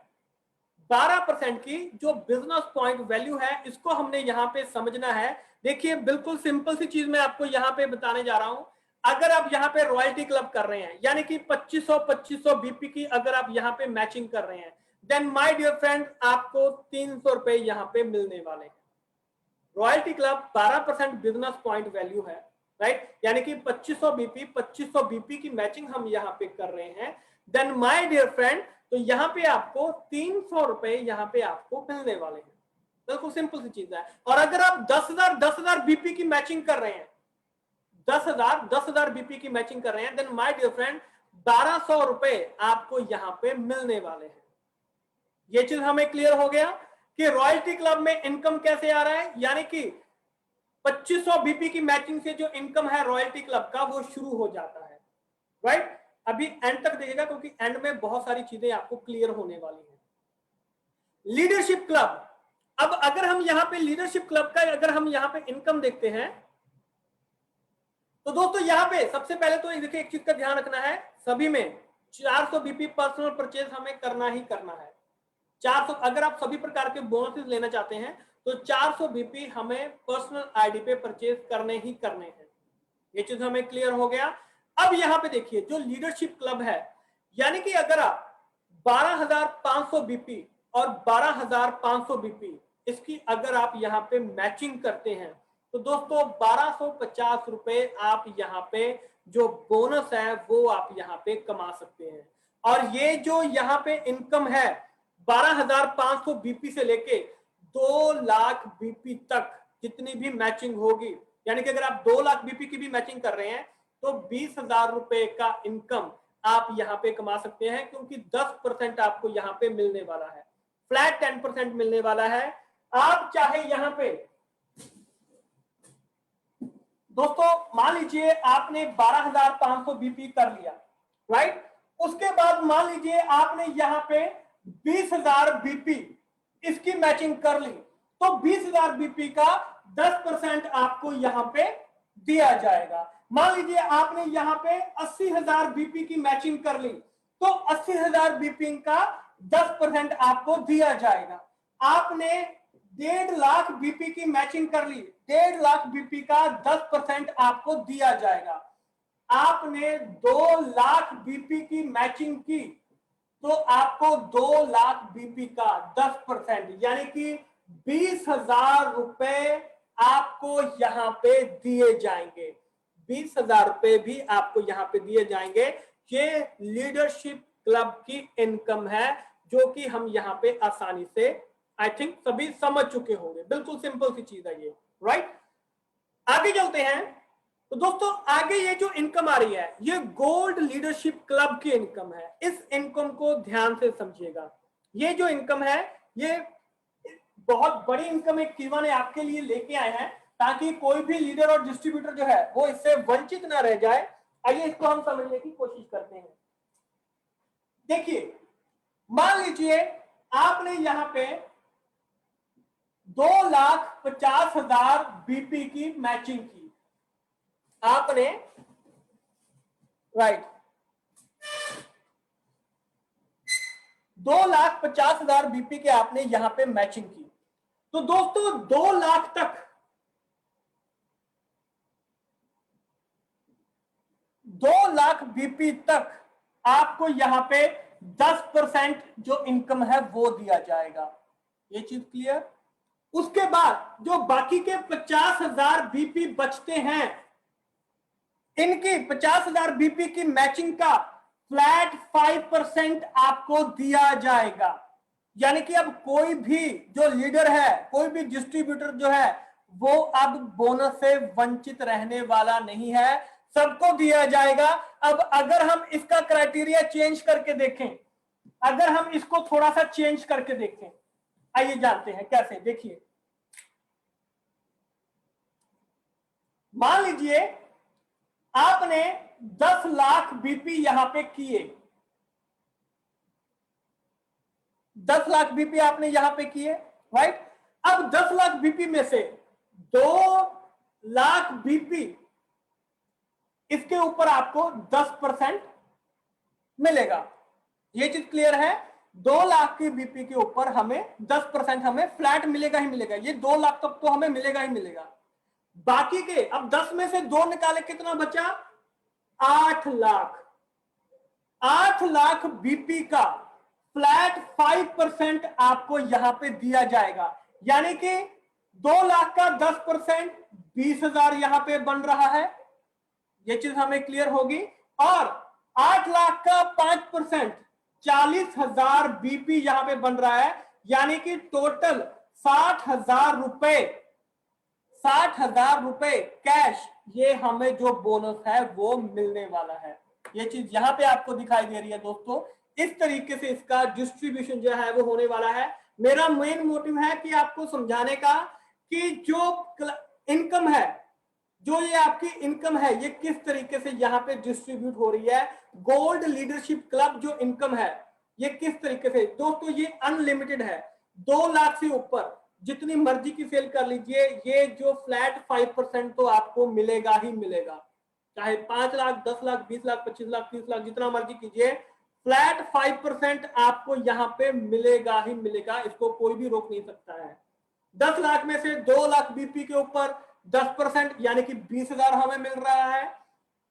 12% की जो बिजनेस पॉइंट वैल्यू है, इसको हमने यहां पे समझना है। देखिए बिल्कुल सिंपल सी चीज मैं आपको यहां पे बताने जा रहा हूं। अगर आप यहां पे रॉयल्टी क्लब कर रहे हैं यानी कि 2500 बीपी की अगर आप यहां पे मैचिंग कर रहे हैं, देन माय डियर फ्रेंड आपको 300 रुपए यहां पे मिलने वाले हैं। Royalty club 12% business point value है, राइट, यानी कि 2500 बीपी की मैचिंग हम यहाँ पे कर रहे हैं। देन माय डियर फ्रेंड, तो यहाँ पे आपको 300 रुपए यहाँ पे आपको मिलने वाले हैं। बिल्कुल सिंपल सी चीज है। और अगर आप 10,000 बीपी की मैचिंग कर रहे हैं, 10,000 बीपी की मैचिंग कर रहे हैं, देन माय डियर फ्रेंड 1200 रुपए आपको यहाँ पे मिलने वाले हैं। ये चीज हमें क्लियर हो गया कि रॉयल्टी क्लब में इनकम कैसे आ रहा है, यानी कि 2500 बीपी की मैचिंग से जो इनकम है रॉयल्टी क्लब का वो शुरू हो जाता है, राइट। अभी एंड तक देखिएगा क्योंकि एंड में बहुत सारी चीजें आपको क्लियर होने वाली हैं। लीडरशिप क्लब, अब अगर हम यहां पे लीडरशिप क्लब का अगर हम यहां पे इनकम देखते हैं, तो दोस्तों यहां पे सबसे पहले तो देखिए एक चीज का ध्यान रखना है, सभी में 400 बीपी पर्सनल परचेज हमें करना ही करना है। 400, अगर आप सभी प्रकार के बोनसेस लेना चाहते हैं तो 400 बीपी हमें पर्सनल आईडी पे परचेज करने ही करने हैं। ये चीज हमें क्लियर हो गया। अब यहां पे देखिए जो लीडरशिप क्लब है, यानी कि अगर आप 12,500 बीपी और 12,500 बीपी इसकी अगर आप यहां पे मैचिंग करते हैं, तो दोस्तों 1250 रुपए आप यहां पे जो बोनस है वो आप यहां पे कमा सकते हैं। और ये जो यहां पे इनकम है 12,500 बीपी से लेके 2 लाख बीपी तक जितनी भी मैचिंग होगी, यानी कि अगर आप 2 लाख बीपी की भी मैचिंग कर रहे हैं तो 20,000 रुपए का इनकम आप यहां पे कमा सकते हैं, क्योंकि 10% आपको यहां पे मिलने वाला है, फ्लैट 10% मिलने वाला है। आप चाहे यहां पे दोस्तों मान लीजिए आपने 12,500 बीपी कर लिया, राइट, उसके बाद मान लीजिए आपने यहां पे 20,000 बीपी इसकी मैचिंग कर ली, तो 20,000 बीपी का 10% आपको यहां पे दिया जाएगा। मान लीजिए आपने यहां पे 80,000 बीपी की मैचिंग कर ली, तो 80,000 बीपी का 10% आपको दिया जाएगा। आपने 1.5 लाख बीपी की मैचिंग कर ली, 1.5 लाख बीपी का 10% आपको दिया जाएगा। आपने 2 लाख बीपी की मैचिंग की तो आपको 2 लाख बीपी का 10% यानी कि 20,000 रुपए आपको यहां पे दिए जाएंगे। 20,000 रुपए भी आपको यहां पे दिए जाएंगे। ये लीडरशिप क्लब की इनकम है जो कि हम यहां पे आसानी से आई थिंक सभी समझ चुके होंगे। बिल्कुल सिंपल सी चीज है ये, राइट। आगे चलते हैं। तो दोस्तों आगे ये जो इनकम आ रही है ये गोल्ड लीडरशिप क्लब की इनकम है। इस इनकम को ध्यान से समझिएगा। ये जो इनकम है ये बहुत बड़ी इनकम एक कीवा ने आपके लिए लेके आए हैं, ताकि कोई भी लीडर और डिस्ट्रीब्यूटर जो है वो इससे वंचित ना रह जाए। आइए इसको हम समझने की कोशिश करते हैं। देखिए मान लीजिए आपने यहां पे 2,50,000 बीपी की मैचिंग की आपने, राइट, 2,50,000 बीपी के आपने यहां पे मैचिंग की। तो दोस्तों 2 लाख तक 2 लाख बीपी तक आपको यहां पे 10% जो इनकम है वो दिया जाएगा। ये चीज क्लियर। उसके बाद जो बाकी के 50,000 बीपी बचते हैं, इनकी 50,000 बीपी की मैचिंग का फ्लैट 5% आपको दिया जाएगा। यानी कि अब कोई भी जो लीडर है, कोई भी डिस्ट्रीब्यूटर जो है वो अब बोनस से वंचित रहने वाला नहीं है, सबको दिया जाएगा। अब अगर हम इसका क्राइटेरिया चेंज करके देखें, अगर हम इसको थोड़ा सा चेंज करके देखें, आइए जानते हैं कैसे। देखिए मान लीजिए आपने 10 लाख बीपी यहां पे किए, 10 लाख बीपी आपने यहां पे किए, राइट। अब 10 लाख बीपी में से 2 लाख बीपी इसके ऊपर आपको 10% मिलेगा। ये चीज क्लियर है? 2 लाख की बीपी के ऊपर हमें 10% हमें फ्लैट मिलेगा ही मिलेगा। ये 2 लाख तक तो हमें मिलेगा ही मिलेगा। बाकी के अब 10 में से 2 निकाले, कितना बचा? 8 लाख। 8 लाख बीपी का फ्लैट 5% आपको यहां पे दिया जाएगा, यानी कि 2 लाख का 10% 20,000 यहां पे बन रहा है। ये चीज हमें क्लियर होगी। और 8 लाख का 5% 40,000 बीपी यहां पे बन रहा है, यानी कि टोटल 60,000 रुपए, 60,000 रुपए कैश ये हमें जो बोनस है वो मिलने वाला है। ये चीज यहां पे आपको दिखाई दे रही है दोस्तों। इस तरीके से इसका डिस्ट्रीब्यूशन जो है वो होने वाला है। मेरा मेन मोटिव है कि आपको समझाने का कि जो इनकम है, जो ये आपकी इनकम है, ये किस तरीके से यहाँ पे डिस्ट्रीब्यूट हो रही है। गोल्ड लीडरशिप क्लब जो इनकम है ये किस तरीके से दोस्तों, ये अनलिमिटेड है। 2 लाख से ऊपर जितनी मर्जी की सेल कर लीजिए, ये जो फ्लैट 5% तो आपको मिलेगा ही मिलेगा। चाहे 5 लाख, 10 लाख, 20 लाख, 25 लाख, 30 लाख, जितना मर्जी कीजिए, फ्लैट 5% आपको यहाँ पे मिलेगा ही मिलेगा। इसको कोई भी रोक नहीं सकता है। 10 लाख में से 2 लाख बीपी के ऊपर 10% यानी कि 20,000 हमें मिल रहा है।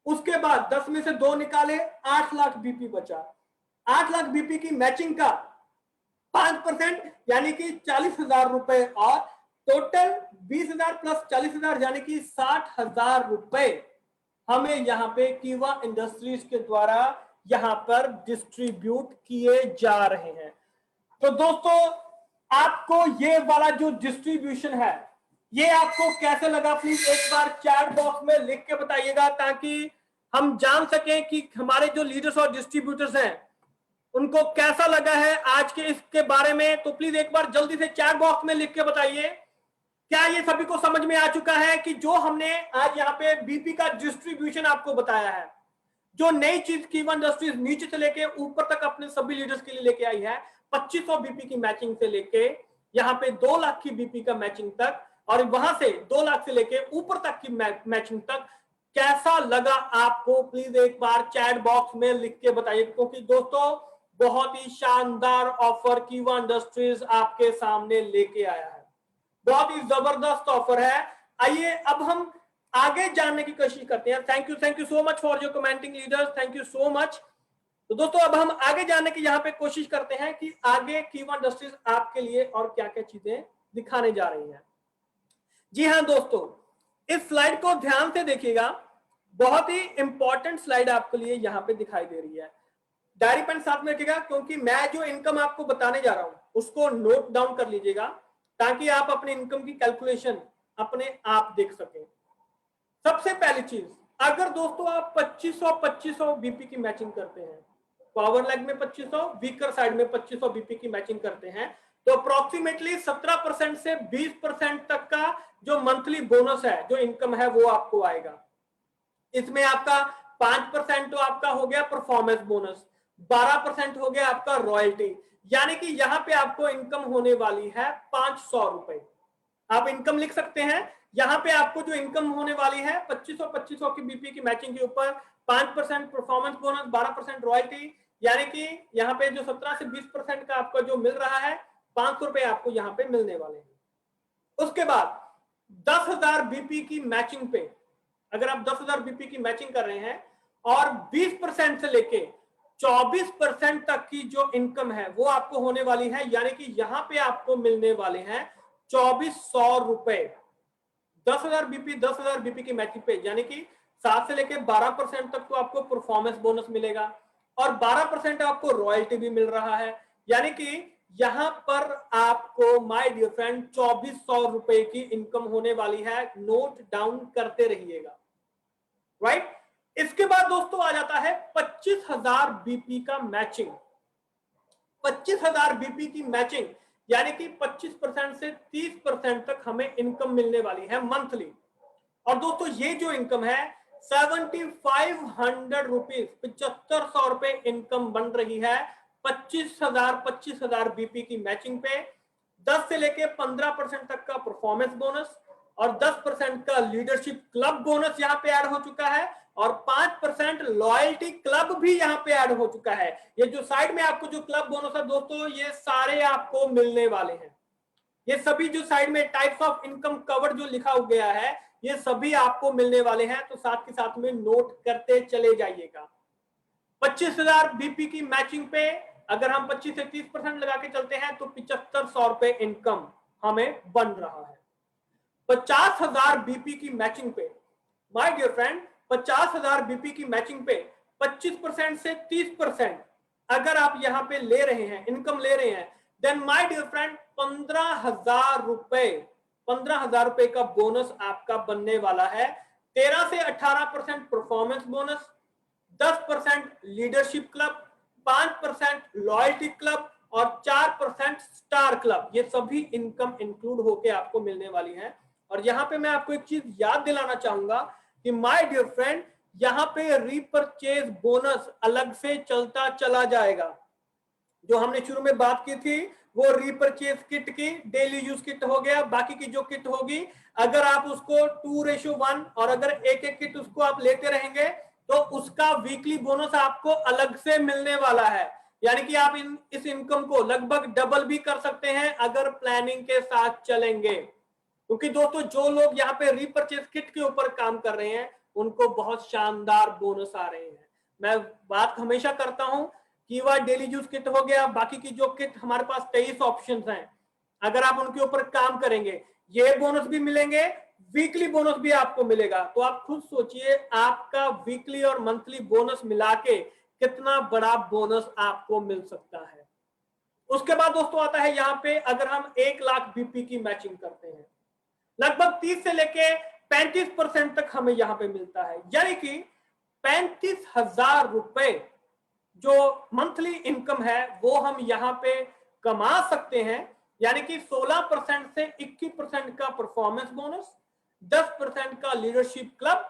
उसके बाद 10 में से 2 निकाले, 8 लाख बीपी बचा। 8 लाख बीपी की मैचिंग का 5% यानी कि 40,000 रुपए, और टोटल 20,000 प्लस 40,000 यानी कि 60,000 रुपए हमें यहाँ पे कीवा इंडस्ट्रीज के द्वारा यहाँ पर डिस्ट्रीब्यूट किए जा रहे हैं। तो दोस्तों आपको ये वाला जो डिस्ट्रीब्यूशन है ये आपको कैसे लगा, प्लीज एक बार चैट बॉक्स में लिख के बताइएगा, ताकि हम जान सकें कि हमारे जो लीडर्स और डिस्ट्रीब्यूटर्स हैं उनको कैसा लगा है आज के इसके बारे में। तो प्लीज एक बार जल्दी से चैट बॉक्स में लिख के बताइए, क्या ये सभी को समझ में आ चुका है कि जो हमने आज यहाँ पे बीपी का डिस्ट्रीब्यूशन आपको बताया है, जो नई चीज कीवा इंडस्ट्रीज नीचे से लेके ऊपर तक अपने सभी लीडर्स के लिए लेके आई है, 2500 बीपी की मैचिंग से लेके यहाँ पे 2 लाख की बीपी का मैचिंग तक, और वहां से 2 लाख से लेके ऊपर तक की मैचिंग तक, कैसा लगा आपको प्लीज एक बार चैट बॉक्स में लिख के बताइए। क्योंकि दोस्तों बहुत ही शानदार ऑफर कीवा इंडस्ट्रीज आपके सामने लेके आया है, बहुत ही जबरदस्त ऑफर है। आइए अब हम आगे जानने की कोशिश करते हैं। Thank you so much for your commenting leaders, thank you so much. तो दोस्तों अब हम आगे जानने की यहाँ पे कोशिश करते हैं कि आगे कीवा इंडस्ट्रीज आपके लिए और क्या क्या चीजें दिखाने जा रही है। जी हाँ दोस्तों, इस स्लाइड को ध्यान से देखिएगा, बहुत ही इंपॉर्टेंट स्लाइड आपके लिए यहाँ पे दिखाई दे रही है। डायरी पेन साथ में रखिएगा, क्योंकि मैं जो इनकम आपको बताने जा रहा हूं उसको नोट डाउन कर लीजिएगा, ताकि आप अपने इनकम की कैलकुलेशन अपने आप देख सकें। सबसे पहली चीज, अगर दोस्तों आप 2500 बीपी की मैचिंग करते हैं, पावर लेग में 2500, वीकर साइड में 2500 बीपी की मैचिंग करते हैं, तो अप्रोक्सीमेटली 17% से 20% तक का जो मंथली बोनस है, जो इनकम है, वो आपको आएगा। इसमें आपका 5% तो आपका हो गया परफॉर्मेंस बोनस, 12% हो गया आपका रॉयल्टी, यानी कि यहां पे आपको इनकम होने वाली है 500 रुपए। आप इनकम लिख सकते हैं, यहां पे आपको जो इनकम होने वाली है 2500 की बीपी की मैचिंग के ऊपर 5% परफॉर्मेंस बोनस, 12% रॉयल्टी, यानी कि यहाँ पे जो 17 से 20% का आपका जो मिल रहा है, 500 रुपए आपको यहाँ पे मिलने वाले हैं। उसके बाद 10,000 बीपी की मैचिंग पे, अगर आप 10,000 बीपी की मैचिंग कर रहे हैं और 20% से लेके 24% तक की जो इनकम है वो आपको होने वाली है, यानी कि यहां पे आपको मिलने वाले हैं 2400 रुपए। 10,000 बीपी, 10,000 बीपी की मैचिंग पे, यानी कि 7 से लेके 12% तक तो आपको परफॉर्मेंस बोनस मिलेगा, और 12% आपको रॉयल्टी भी मिल रहा है, यानी कि यहां पर आपको माय डियर फ्रेंड 2400 रुपए की इनकम होने वाली है। नोट डाउन करते रहिएगा, राइट। इसके बाद दोस्तों आ जाता है 25,000 बीपी का मैचिंग। 25,000 बीपी की मैचिंग यानी कि 25% से 30% तक हमें इनकम मिलने वाली है मंथली। और दोस्तों ये जो इनकम है 7,500 रुपीज, 7500 रुपए इनकम बन रही है 25,000 बीपी की मैचिंग पे। 10 से लेके 15% तक का परफॉर्मेंस बोनस और 10% का लीडरशिप क्लब बोनस यहाँ पे ऐड हो चुका है और 5% लॉयल्टी क्लब भी यहाँ पे ऐड हो चुका है। ये जो साइड में आपको जो क्लब बोनस है दोस्तों, ये सारे आपको मिलने वाले हैं। ये सभी जो साइड में टाइप्स ऑफ इनकम कवर जो लिखा गया है, ये सभी आपको मिलने वाले हैं, तो साथ के साथ में नोट करते चले जाइएगा। 25,000 बीपी की मैचिंग पे अगर हम 25 से 30% लगा के चलते हैं तो 7500 रुपए इनकम हमें बन रहा है। 50,000 बीपी की मैचिंग पे, माय डियर फ्रेंड, 50,000 बीपी की मैचिंग पे 25% से 30% अगर आप यहां पे ले रहे हैं, इनकम ले रहे हैं, देन माय डियर फ्रेंड 15,000 रुपए, 15,000 रुपए का बोनस आपका बनने वाला है। 13 से 18% performance bonus, 10% leadership club, 5% loyalty club और 4% स्टार क्लब, ये सभी इनकम इंक्लूड होके आपको मिलने वाली है। और यहां पे मैं आपको एक चीज याद दिलाना चाहूंगा कि माय डियर फ्रेंड, यहां पे रीपरचेज बोनस अलग से चलता चला जाएगा। जो हमने शुरू में बात की थी वो रीपरचेज किट की, डेली यूज किट हो गया, बाकी की जो किट होगी अगर आप उसको 2:1 और अगर एक एक किट उसको आप लेते रहेंगे तो उसका वीकली बोनस आपको अलग से मिलने वाला है। यानी कि आप इस इनकम को लगभग डबल भी कर सकते हैं अगर प्लानिंग के साथ चलेंगे। क्योंकि दोस्तों जो लोग यहाँ पे रीपरचेज किट के ऊपर काम कर रहे हैं उनको बहुत शानदार बोनस आ रहे हैं। मैं बात हमेशा करता हूं कीवा डेली यूज किट हो गया, बाकी की जो किट हमारे पास 23 ऑप्शंस हैं, अगर आप उनके ऊपर काम करेंगे ये बोनस भी मिलेंगे, वीकली बोनस भी आपको मिलेगा। तो आप खुद सोचिए आपका वीकली और मंथली बोनस मिला के कितना बड़ा बोनस आपको मिल सकता है। उसके बाद दोस्तों आता है यहाँ पे अगर हम 1 लाख बीपी की मैचिंग करते हैं, लगभग 30 से लेके 35% तक हमें यहां पे मिलता है। यानी कि 35,000 रुपए जो मंथली इनकम है वो हम यहां पे कमा सकते हैं। यानी कि 16% से 21% का परफॉर्मेंस बोनस, 10% का leadership club,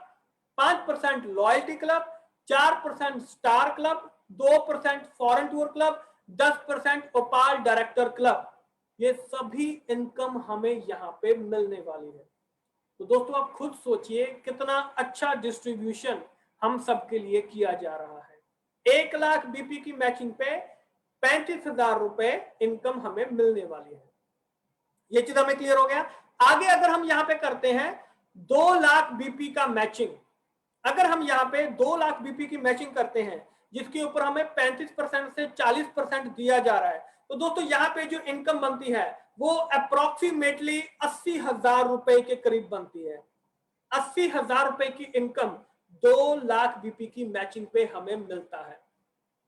5% loyalty club, 4% star club, 2% foreign tour club, 10% ओपाल director club, ये सभी इनकम हमें यहां पे मिलने वाली है। तो दोस्तों आप खुद सोचिए कितना अच्छा डिस्ट्रीब्यूशन हम सबके लिए किया जा रहा है। 1 लाख बीपी की मैचिंग पे 35,000 रुपए इनकम हमें मिलने वाली है। ये चीज हमें क्लियर हो गया। आगे अगर हम यहां पे करते हैं 2 लाख बीपी का मैचिंग, अगर हम यहाँ पे 2 लाख बीपी की मैचिंग करते हैं जिसके ऊपर हमें 35% से 40% दिया जा रहा है, तो दोस्तों यहाँ पे जो इनकम बनती है वो अप्रोक्सीमेटली 80,000 रुपए के करीब बनती है। 80,000 रुपए की इनकम 2 लाख बीपी की मैचिंग पे हमें मिलता है।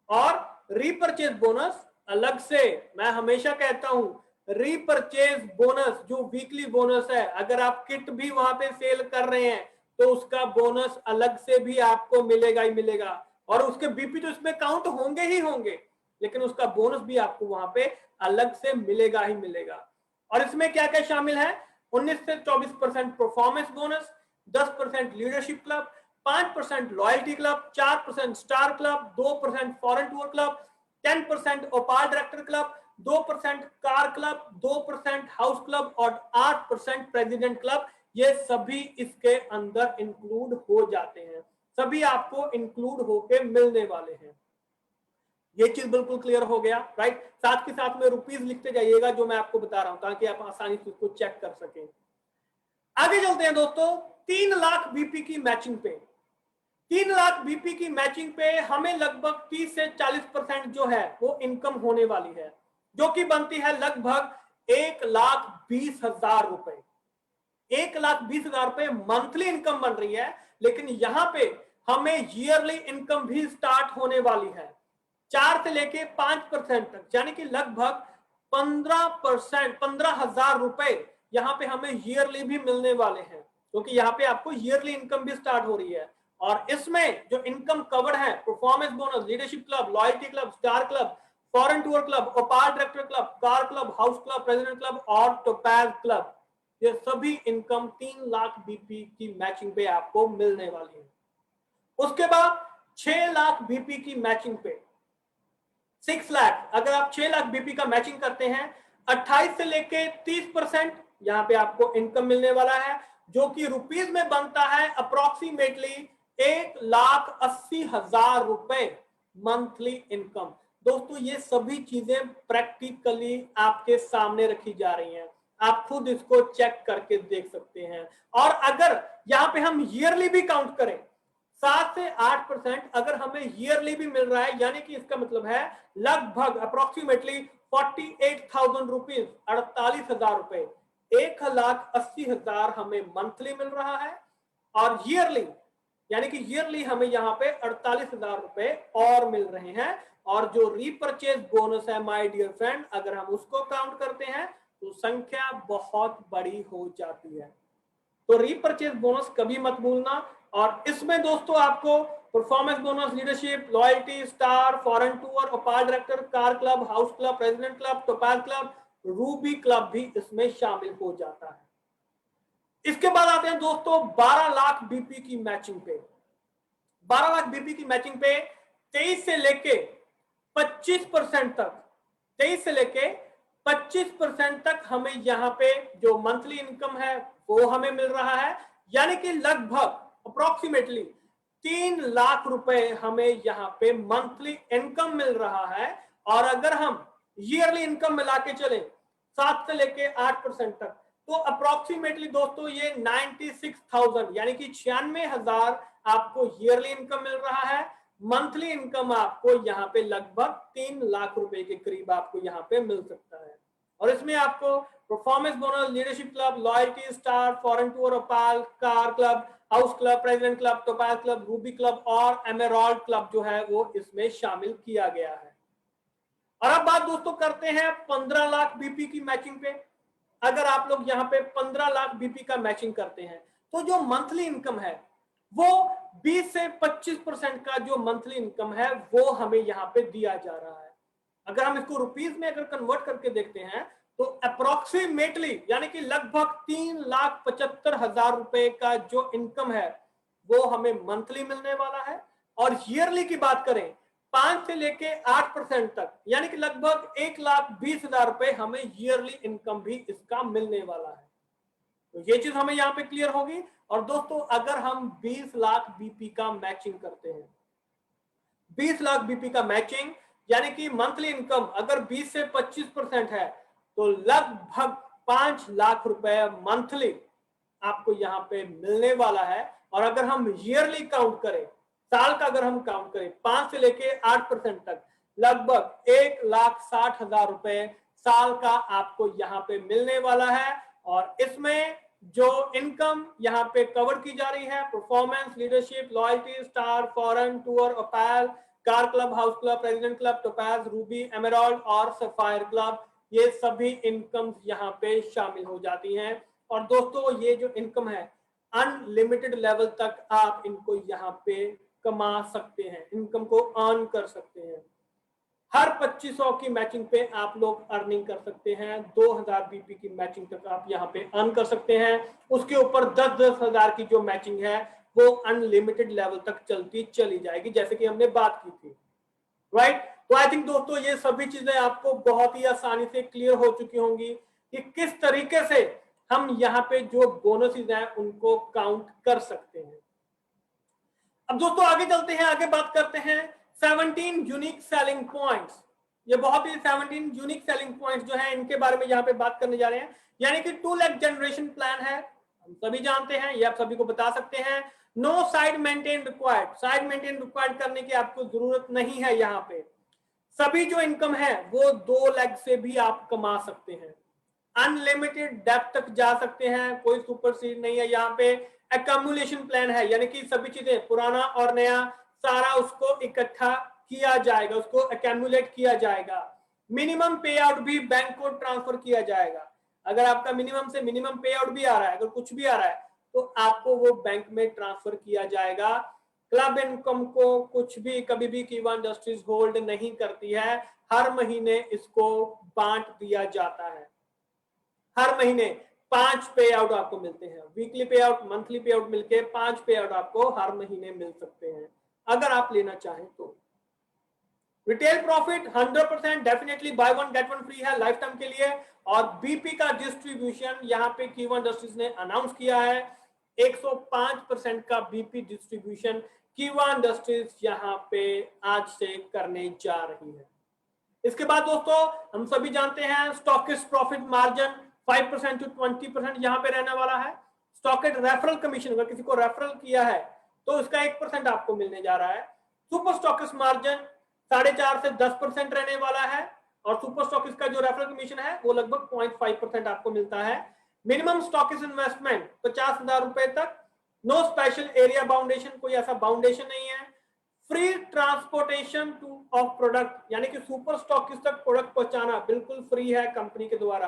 और रीपरचेज बोनस अलग से, मैं हमेशा कहता हूं रीपरचेज बोनस जो वीकली बोनस है, अगर आप किट भी वहां पे सेल कर रहे हैं तो उसका बोनस अलग से भी आपको मिलेगा ही मिलेगा। और उसके बीपी तो इसमें काउंट होंगे ही होंगे, लेकिन उसका बोनस भी आपको वहां पे अलग से मिलेगा ही मिलेगा। और इसमें क्या क्या शामिल है, 19 से 24% performance bonus, 10% leadership club, 5% loyalty club, 4% star club, 2% foreign tour club, 10% ओपाल director club, 2% car club, 2% house club और 8% प्रेसिडेंट क्लब, ये सभी इसके अंदर इंक्लूड हो जाते हैं। सभी आपको इंक्लूड होके मिलने वाले हैं। ये चीज बिल्कुल क्लियर हो गया, राइट। साथ के साथ में रुपीज लिखते जाइएगा जो मैं आपको बता रहा हूं ताकि आप आसानी से उसको चेक कर सकें। आगे चलते हैं दोस्तों 3 लाख बीपी की मैचिंग पे। 3 लाख बीपी की मैचिंग पे हमें लगभग 30 से 40% जो है वो इनकम होने वाली है, जो कि बनती है लगभग 1,20,000 रुपए। 1,20,000 रुपए मंथली इनकम बन रही है, लेकिन यहां पे हमें ईयरली इनकम भी स्टार्ट होने वाली है 4 से लेके 5% तक, यानी कि लगभग 15%, 15,000 रुपए यहाँ पे हमें ईयरली भी मिलने वाले हैं, क्योंकि यहाँ पे आपको ईयरली इनकम भी स्टार्ट हो रही है। और इसमें जो इनकम कवर्ड है, performance bonus, leadership club, loyalty club, star club, foreign tour club, ओपाल director club, car club, house club, president club और टोपैज क्लब, ये सभी इनकम 3 लाख बीपी की मैचिंग पे आपको मिलने वाली है। उसके बाद 6 लाख बीपी की मैचिंग पे 6 लाख, अगर आप 6 लाख बीपी का मैचिंग करते हैं 28 से लेके 30% यहाँ पे आपको इनकम मिलने वाला है, जो कि रुपीज में बनता है अप्रोक्सीमेटली 1,80,000 रुपए मंथली इनकम। दोस्तों ये सभी चीजें प्रैक्टिकली आपके सामने रखी जा रही हैं, आप खुद इसको चेक करके देख सकते हैं। और अगर यहाँ पे हम ईयरली भी काउंट करें, 7 से 8% अगर हमें ईयरली भी मिल रहा है, यानी कि इसका मतलब है लगभग अप्रोक्सीमेटली 48,000 रुपीज, 48,000 रुपए, 1,80,000 हमें मंथली मिल रहा है। और ईयरली यानी कि ईयरली हमें यहाँ पे 48,000 रुपए और मिल रहे हैं। और जो रीपरचेज बोनस है माय डियर फ्रेंड, अगर हम उसको काउंट करते हैं तो संख्या बहुत बड़ी हो जाती है। तो रीपरचेज बोनस कभी मत भूलना। और इसमें दोस्तों आपको performance bonus, leadership, loyalty, star, foreign tour, ओपाल director, car club, house club, president club, topaz club, Ruby club भी इसमें शामिल हो जाता है। इसके बाद आते हैं दोस्तों 12 लाख बीपी की मैचिंग पे। 12 लाख बीपी की मैचिंग पे 23 से लेके 25% तक, 23 से लेके 25% तक हमें यहाँ पे जो मंथली इनकम है वो हमें मिल रहा है, यानी कि लगभग अप्रोक्सीमेटली 3 लाख रुपए हमें यहाँ पे मंथली इनकम मिल रहा है। और अगर हम ईयरली इनकम मिला के चले 7 से लेके 8% तक, तो अप्रोक्सीमेटली दोस्तों ये 96,000 यानी कि 96,000 आपको ईयरली इनकम मिल रहा है। मंथली इनकम आपको यहाँ पे लगभग 3 लाख रुपए के करीब आपको यहाँ पे मिल सकता है। और इसमें आपको performance bonus, leadership club, loyalty, star, foreign tour, ओपाल, car club, house club, president club, topaz club, Ruby club और एमेरल्ड क्लब जो है वो इसमें शामिल किया गया है। और अब बात दोस्तों करते हैं 15 लाख बीपी की मैचिंग पे। अगर आप लोग यहाँ पे 15 लाख बीपी का मैचिंग करते हैं तो जो मंथली इनकम है वो 20 से 25% का जो मंथली इनकम है वो हमें यहाँ पे दिया जा रहा है। अगर हम इसको रुपीज में अगर कन्वर्ट करके देखते हैं तो अप्रोक्सीमेटली यानी कि लगभग 3,75,000 रुपए का जो इनकम है वो हमें मंथली मिलने वाला है। और ईयरली की बात करें 5 से लेके 8% तक, यानी कि लगभग 1,20,000 रुपए हमें ईयरली इनकम भी इसका मिलने वाला है। तो ये चीज हमें यहाँ पे क्लियर होगी। और दोस्तों अगर हम 20 लाख बीपी का मैचिंग करते हैं, 20 लाख बीपी का मैचिंग यानी कि मंथली इनकम अगर 20 से 25% है तो लगभग 5 लाख रुपए मंथली आपको यहाँ पे मिलने वाला है। और अगर हम ईयरली काउंट करें, साल का अगर हम काउंट करें 5 से लेके 8% तक, लगभग 1,60,000 रुपए साल का आपको यहाँ पे मिलने वाला है। और इसमें जो इनकम यहाँ पे कवर की जा रही है, performance, leadership, loyalty, star, foreign tour, ओपाल, car club, house club, president club, topaz, Ruby, emerald और सफायर क्लब, ये सभी इनकम यहाँ पे शामिल हो जाती हैं। और दोस्तों ये जो इनकम है अनलिमिटेड लेवल तक आप इनको यहाँ पे कमा सकते हैं, इनकम को अर्न कर सकते हैं। हर 2500 की मैचिंग पे आप लोग अर्निंग कर सकते हैं, 2000 बीपी की मैचिंग तक आप यहाँ पे अर्न कर सकते हैं। उसके ऊपर 10,000 की जो मैचिंग है वो अनलिमिटेड लेवल तक चलती चली जाएगी, जैसे कि हमने बात की थी, राइट। तो आई थिंक दोस्तों ये सभी चीजें आपको बहुत ही आसानी से क्लियर हो चुकी होंगी कि किस तरीके से हम यहाँ पे जो बोनसेस हैं उनको काउंट कर सकते हैं। अब दोस्तों आगे चलते हैं, आगे बात करते हैं 17 यूनिक सेलिंग पॉइंट्स। ये बहुत ही 17 यूनिक सेलिंग पॉइंट्स जो है इनके बारे में यहाँ पे बात करने जा रहे हैं। यानी कि 2 लाख जनरेशन प्लान है, हम सभी जानते हैं, ये आप सभी को बता सकते हैं। No side maintain required, side maintain required करने की आपको जरूरत नहीं है। यहाँ पे सभी जो इनकम है वो 2 लाख से भी आप कमा सकते हैं। अनलिमिटेड डेप्थ तक जा सकते हैं, कोई सुपर सीड नहीं है। यहाँ पे एक्यूमुलेशन प्लान है, यानी कि सभी चीजें पुराना और नया सारा उसको इकट्ठा किया जाएगा, उसको एक्यूमुलेट किया जाएगा। मिनिमम पे आउट भी बैंक को ट्रांसफर किया जाएगा। अगर आपका मिनिमम से मिनिमम पे आउट भी आ रहा है, अगर कुछ भी आ रहा है तो आपको वो बैंक में ट्रांसफर किया जाएगा। क्लब इनकम को कुछ भी कभी भी कीवा इंडस्ट्रीज होल्ड नहीं करती है, हर महीने इसको बांट दिया जाता है। हर महीने 5 पे आउट आपको मिलते हैं, वीकली पे आउट, मंथली पे आउट मिलके 5 पे आउट आपको हर महीने मिल सकते हैं अगर आप लेना चाहें तो। Retail profit 100% definitely bye one get one free है लाइफ टाइम के लिए। और बीपी का डिस्ट्रीब्यूशन यहाँ पे कीवा इंडस्ट्रीज ने अनाउंस किया है, 105% का बीपी डिस्ट्रीब्यूशन कीवा इंडस्ट्रीज यहाँ पे आज से करने जा रही है। इसके बाद दोस्तों हम सभी जानते हैं स्टॉकिस्ट प्रॉफिट मार्जिन 5% टू 20% यहाँ पे रहने वाला है। स्टॉकेट रेफरल कमीशन, अगर किसी को रेफरल किया है तो इसका 1% आपको मिलने जा रहा है। सुपर स्टॉकिस्ट मार्जिन 4.5 से 10% रहने वाला है, और सुपर स्टॉकिस्ट का जो रेफरल कमीशन है वो लगभग 0.5% आपको मिलता है। मिनिमम स्टॉकिस्ट इन्वेस्टमेंट 50,000 रुपए तक। नो स्पेशल एरिया बाउंडेशन, कोई ऐसा बाउंडेशन नहीं है। Free transportation two of product, यानी कि सुपर स्टॉकिस्ट तक प्रोडक्ट पहुंचाना बिल्कुल फ्री है कंपनी के द्वारा।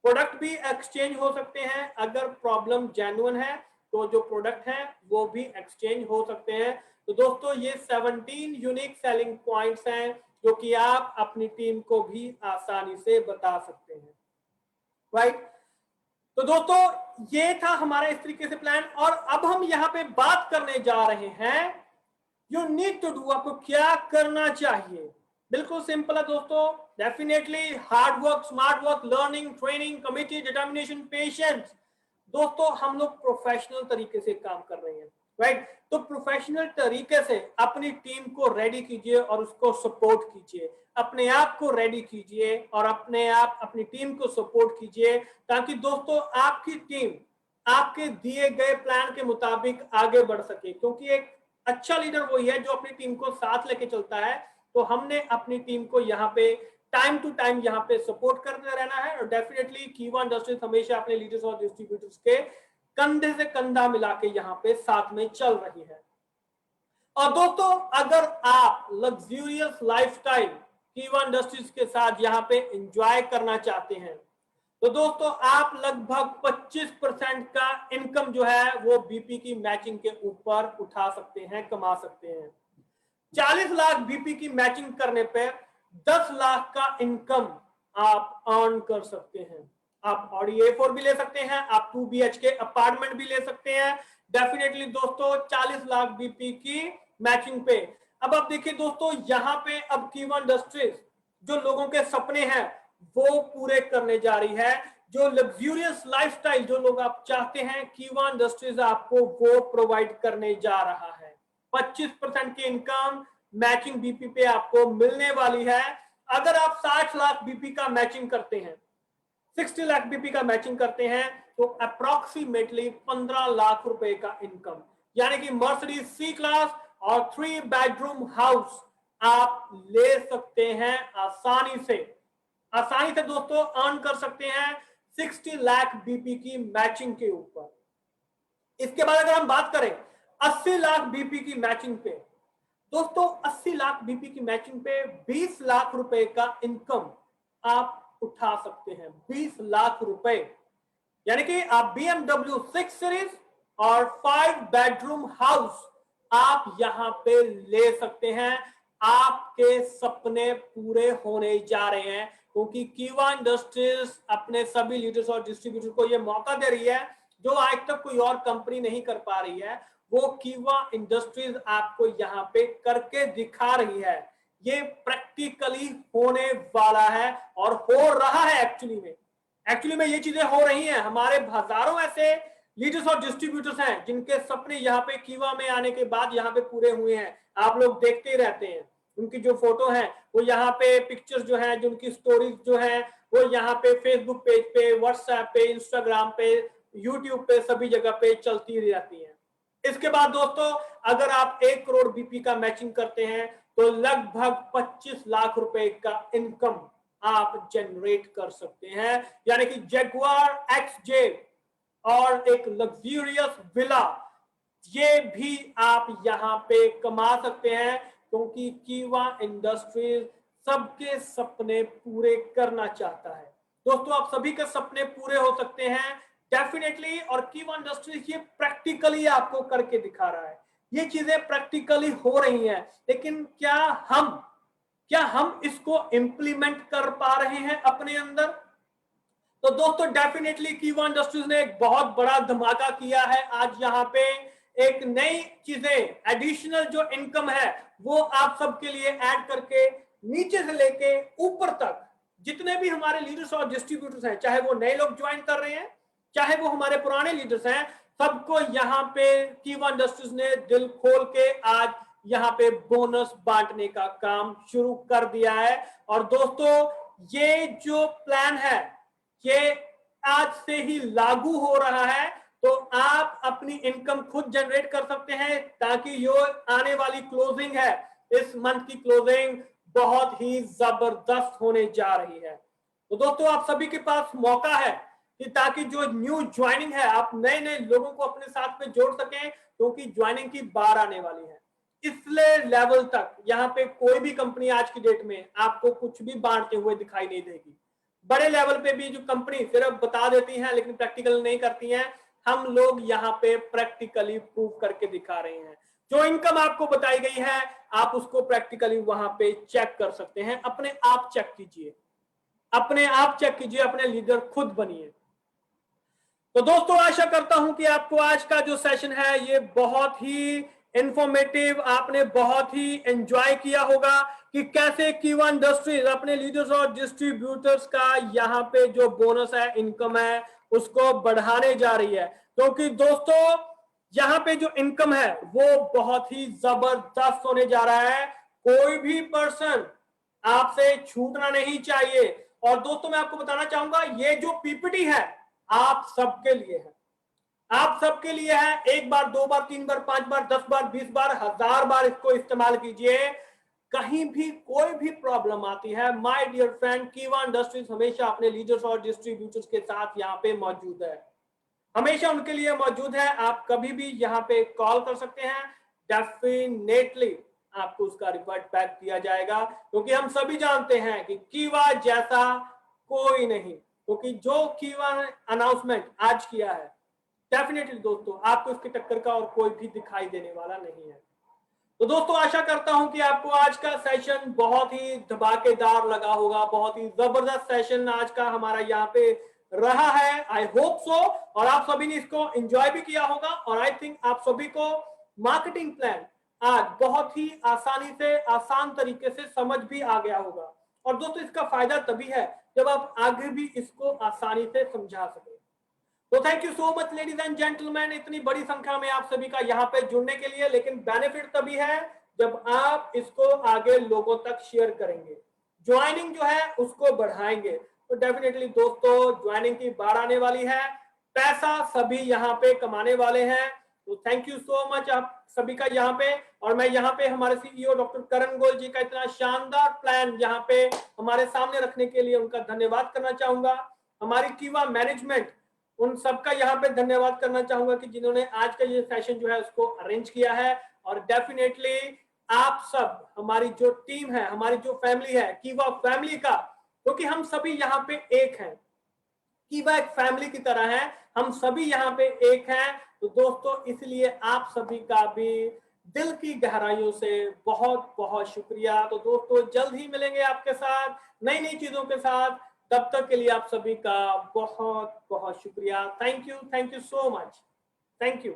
प्रोडक्ट भी एक्सचेंज हो सकते हैं, अगर प्रॉब्लम जेन्युइन है तो जो प्रोडक्ट है वो भी एक्सचेंज हो सकते हैं। तो दोस्तों ये 17 यूनिक सेलिंग पॉइंट्स हैं जो कि आप अपनी टीम को भी आसानी से बता सकते हैं, राइट। तो दोस्तों ये था हमारा इस तरीके से प्लान, और अब हम यहाँ पे बात करने जा रहे हैं यू नीड टू डू, आपको क्या करना चाहिए। बिल्कुल सिंपल है दोस्तों, definitely hard work, smart work, learning, training, committee, determination, patience. दोस्तों हम लोग प्रोफेशनल तरीके से काम कर रहे हैं, राइट। तो प्रोफेशनल तरीके से अपनी टीम को रेडी कीजिए और उसको सपोर्ट कीजिए, अपने आप को रेडी कीजिए और अपने आप अपनी टीम को सपोर्ट कीजिए, ताकि दोस्तों आपकी टीम आपके दिए गए प्लान के मुताबिक आगे बढ़ सके। क्योंकि एक अच्छा लीडर वही है जो अपनी टीम को साथ लेके चलता है। तो हमने अपनी टीम को यहाँ पे टाइम टू टाइम यहाँ पे सपोर्ट करते रहना है, और डेफिनेटली कीवा इंडस्ट्रीज हमेशा अपने लीडर्स और डिस्ट्रीब्यूटर्स के कंधे से कंधा मिला के यहाँ पे साथ में चल रही है। और दोस्तों अगर आप लग्जूरियस लाइफस्टाइल कीवा इंडस्ट्रीज के साथ यहाँ पे एंजॉय करना चाहते हैं, तो दोस्तों आप लगभग 25% का इनकम जो है वो बीपी की मैचिंग के ऊपर उठा सकते हैं, कमा सकते हैं। 40 लाख बीपी की मैचिंग करने पे 10 लाख का इनकम आप अर्न कर सकते हैं। आप ऑडी A4 भी ले सकते हैं, आप 2 BHK अपार्टमेंट भी ले सकते हैं। डेफिनेटली दोस्तों 40 लाख बीपी की मैचिंग पे। अब आप देखिए दोस्तों यहाँ पे अब कीवा इंडस्ट्रीज जो लोगों के सपने हैं वो पूरे करने जा रही है। जो लग्जूरियस लाइफस्टाइल जो लोग आप चाहते हैं, कीवा इंडस्ट्रीज आपको वो प्रोवाइड करने जा रहा है। 25% की इनकम मैचिंग बीपी पे आपको मिलने वाली है। अगर आप 60 लाख बीपी का मैचिंग करते हैं, 60 लाख बीपी का मैचिंग करते हैं, तो अप्रोक्सीमेटली 15 लाख रुपए का इनकम, यानी कि मर्सिडीज C क्लास और 3 बेडरूम हाउस आप ले सकते हैं आसानी से। आसानी से दोस्तों अर्न कर सकते हैं 60 लाख बीपी की मैचिंग के ऊपर। इसके बाद अगर हम बात करें 80 लाख बीपी की मैचिंग पे, दोस्तों 80 लाख बीपी की मैचिंग पे 20 लाख रुपए का इनकम आप उठा सकते हैं। 20 लाख रुपए, यानी कि आप BMW 6 सीरीज और 5 बेडरूम हाउस आप यहां पे ले सकते हैं। आपके सपने पूरे होने जा रहे हैं, क्योंकि कीवा इंडस्ट्रीज अपने सभी लीडर्स और डिस्ट्रीब्यूटर को यह मौका दे रही है जो आज तक कोई और कंपनी नहीं कर पा रही है। वो कीवा इंडस्ट्रीज आपको यहाँ पे करके दिखा रही है। ये प्रैक्टिकली होने वाला है और हो रहा है। एक्चुअली में ये चीजें हो रही हैं। हमारे हजारों ऐसे लीडर्स और डिस्ट्रीब्यूटर्स हैं जिनके सपने यहाँ पे कीवा में आने के बाद यहाँ पे पूरे हुए हैं। आप लोग देखते ही रहते हैं, उनकी जो फोटो है वो यहाँ पे, पिक्चर्स जो है, जो उनकी स्टोरीज जो है वो यहाँ पे फेसबुक पेज पे, व्हाट्सएप पे, इंस्टाग्राम पे, यूट्यूब पे, सभी जगह पे चलती रहती है। इसके बाद दोस्तों अगर आप 1 करोड़ बीपी का मैचिंग करते हैं तो लगभग 25 लाख रुपए का इनकम आप जनरेट कर सकते हैं, यानी कि जगुआर XJ और एक लग्जूरियस विला, ये भी आप यहां पे कमा सकते हैं, क्योंकि कीवा इंडस्ट्रीज सबके सपने पूरे करना चाहता है। दोस्तों आप सभी के सपने पूरे हो सकते हैं डेफिनेटली, और कीवा इंडस्ट्रीज ये प्रैक्टिकली आपको करके दिखा रहा है। ये चीजें प्रैक्टिकली हो रही हैं, लेकिन क्या हम इसको इंप्लीमेंट कर पा रहे हैं अपने अंदर? तो दोस्तों डेफिनेटली कीवा इंडस्ट्रीज ने एक बहुत बड़ा धमाका किया है। आज यहाँ पे एक नई चीजें, एडिशनल जो इनकम है वो आप सबके लिए ऐड करके नीचे से लेके ऊपर तक जितने भी हमारे लीडर्स और डिस्ट्रीब्यूटर्स हैं, चाहे वो नए लोग ज्वाइन कर रहे हैं, चाहे वो हमारे पुराने लीडर्स हैं, सबको यहाँ पे कीवा इंडस्ट्रीज ने दिल खोल के आज यहाँ पे बोनस बांटने का काम शुरू कर दिया है। और दोस्तों, ये जो प्लान है ये आज से ही लागू हो रहा है, तो आप अपनी इनकम खुद जनरेट कर सकते हैं, ताकि जो आने वाली क्लोजिंग है, इस मंथ की क्लोजिंग बहुत ही जबरदस्त होने जा रही है। तो दोस्तों, आप सभी के पास मौका है कि ताकि जो न्यू ज्वाइनिंग है, आप नए नए लोगों को अपने साथ में जोड़ सकें, क्योंकि ज्वाइनिंग की बार आने वाली है। इसलिए लेवल तक यहाँ पे कोई भी कंपनी आज की डेट में आपको कुछ भी बांटते हुए दिखाई नहीं देगी। बड़े लेवल पे भी जो कंपनी सिर्फ बता देती हैं लेकिन प्रैक्टिकल नहीं करती हैं, हम लोग यहाँ पे प्रैक्टिकली प्रूव करके दिखा रहे हैं। जो इनकम आपको बताई गई है, आप उसको प्रैक्टिकली वहां पे चेक कर सकते हैं। अपने आप चेक कीजिए, अपने आप चेक कीजिए, अपने लीडर खुद बनिए। तो दोस्तों, आशा करता हूं कि आपको आज का जो सेशन है ये बहुत ही इंफॉर्मेटिव, आपने बहुत ही एंजॉय किया होगा कि कैसे कीवा इंडस्ट्रीज अपने लीडर्स और डिस्ट्रीब्यूटर्स का यहाँ पे जो बोनस है, इनकम है, उसको बढ़ाने जा रही है। क्योंकि दोस्तों, यहाँ पे जो इनकम है वो बहुत ही जबरदस्त होने जा रहा है। कोई भी पर्सन आपसे छूटना नहीं चाहिए। और दोस्तों, मैं आपको बताना चाहूंगा, ये जो पीपीटी है आप सबके लिए है, आप सबके लिए है। एक बार, दो बार, तीन बार, पांच बार, 10 बार, 20 बार, 1000 बार इसको इस्तेमाल कीजिए। कहीं भी कोई भी प्रॉब्लम आती है, माय डियर फ्रेंड, कीवा इंडस्ट्रीज हमेशा अपने लीडर्स और डिस्ट्रीब्यूटर्स के साथ यहाँ पे मौजूद है, हमेशा उनके लिए मौजूद है। आप कभी भी यहाँ पे कॉल कर सकते हैं, डेफिनेटली आपको उसका रिवर्ट बैक दिया जाएगा, क्योंकि हम सभी जानते हैं कि कीवा जैसा कोई नहीं। क्योंकि जो कीवा अनाउंसमेंट आज किया है, डेफिनेटली दोस्तों आपको इसकी टक्कर का और कोई भी दिखाई देने वाला नहीं है। तो दोस्तों, आशा करता हूं कि आपको आज का सेशन बहुत ही धमाकेदार लगा होगा, बहुत ही जबरदस्त सेशन आज का हमारा यहाँ पे रहा है। I hope so. और आप सभी ने इसको एंजॉय भी किया होगा, और आई थिंक आप सभी को मार्केटिंग प्लान आज बहुत ही आसानी से, आसान तरीके से समझ भी आ गया होगा। और दोस्तों, इसका फायदा तभी है जब आप आगे भी इसको आसानी से समझा सके। तो thank you so much ladies and gentleman, इतनी बड़ी संख्या में आप सभी का यहाँ पे जुड़ने के लिए। लेकिन बेनिफिट तभी है जब आप इसको आगे लोगों तक शेयर करेंगे, ज्वाइनिंग जो है उसको बढ़ाएंगे। तो डेफिनेटली दोस्तों, ज्वाइनिंग की बार आने वाली है, पैसा सभी यहाँ पे कमाने वाले हैं। तो थैंक यू सो मच आप सभी का यहाँ पे। और मैं यहाँ पे हमारे सीईओ डॉक्टर करण गोयल जी का इतना शानदार प्लान यहाँ पे हमारे सामने रखने के लिए उनका धन्यवाद करना चाहूंगा। हमारी कीवा मैनेजमेंट, उन सबका यहाँ पे धन्यवाद करना चाहूंगा कि जिन्होंने आज का ये सेशन जो है उसको अरेंज किया है। और डेफिनेटली आप सब, हमारी जो टीम है, हमारी जो फैमिली है, कीवा फैमिली का, क्योंकि हम सभी यहाँ पे एक हैं, कीवा एक फैमिली की तरह है, हम सभी यहाँ पे एक हैं। तो दोस्तों, इसलिए आप सभी का भी दिल की गहराइयों से बहुत बहुत शुक्रिया। तो दोस्तों, जल्द ही मिलेंगे आपके साथ नई नई चीजों के साथ। तब तक के लिए आप सभी का बहुत बहुत शुक्रिया। Thank you so much. Thank you.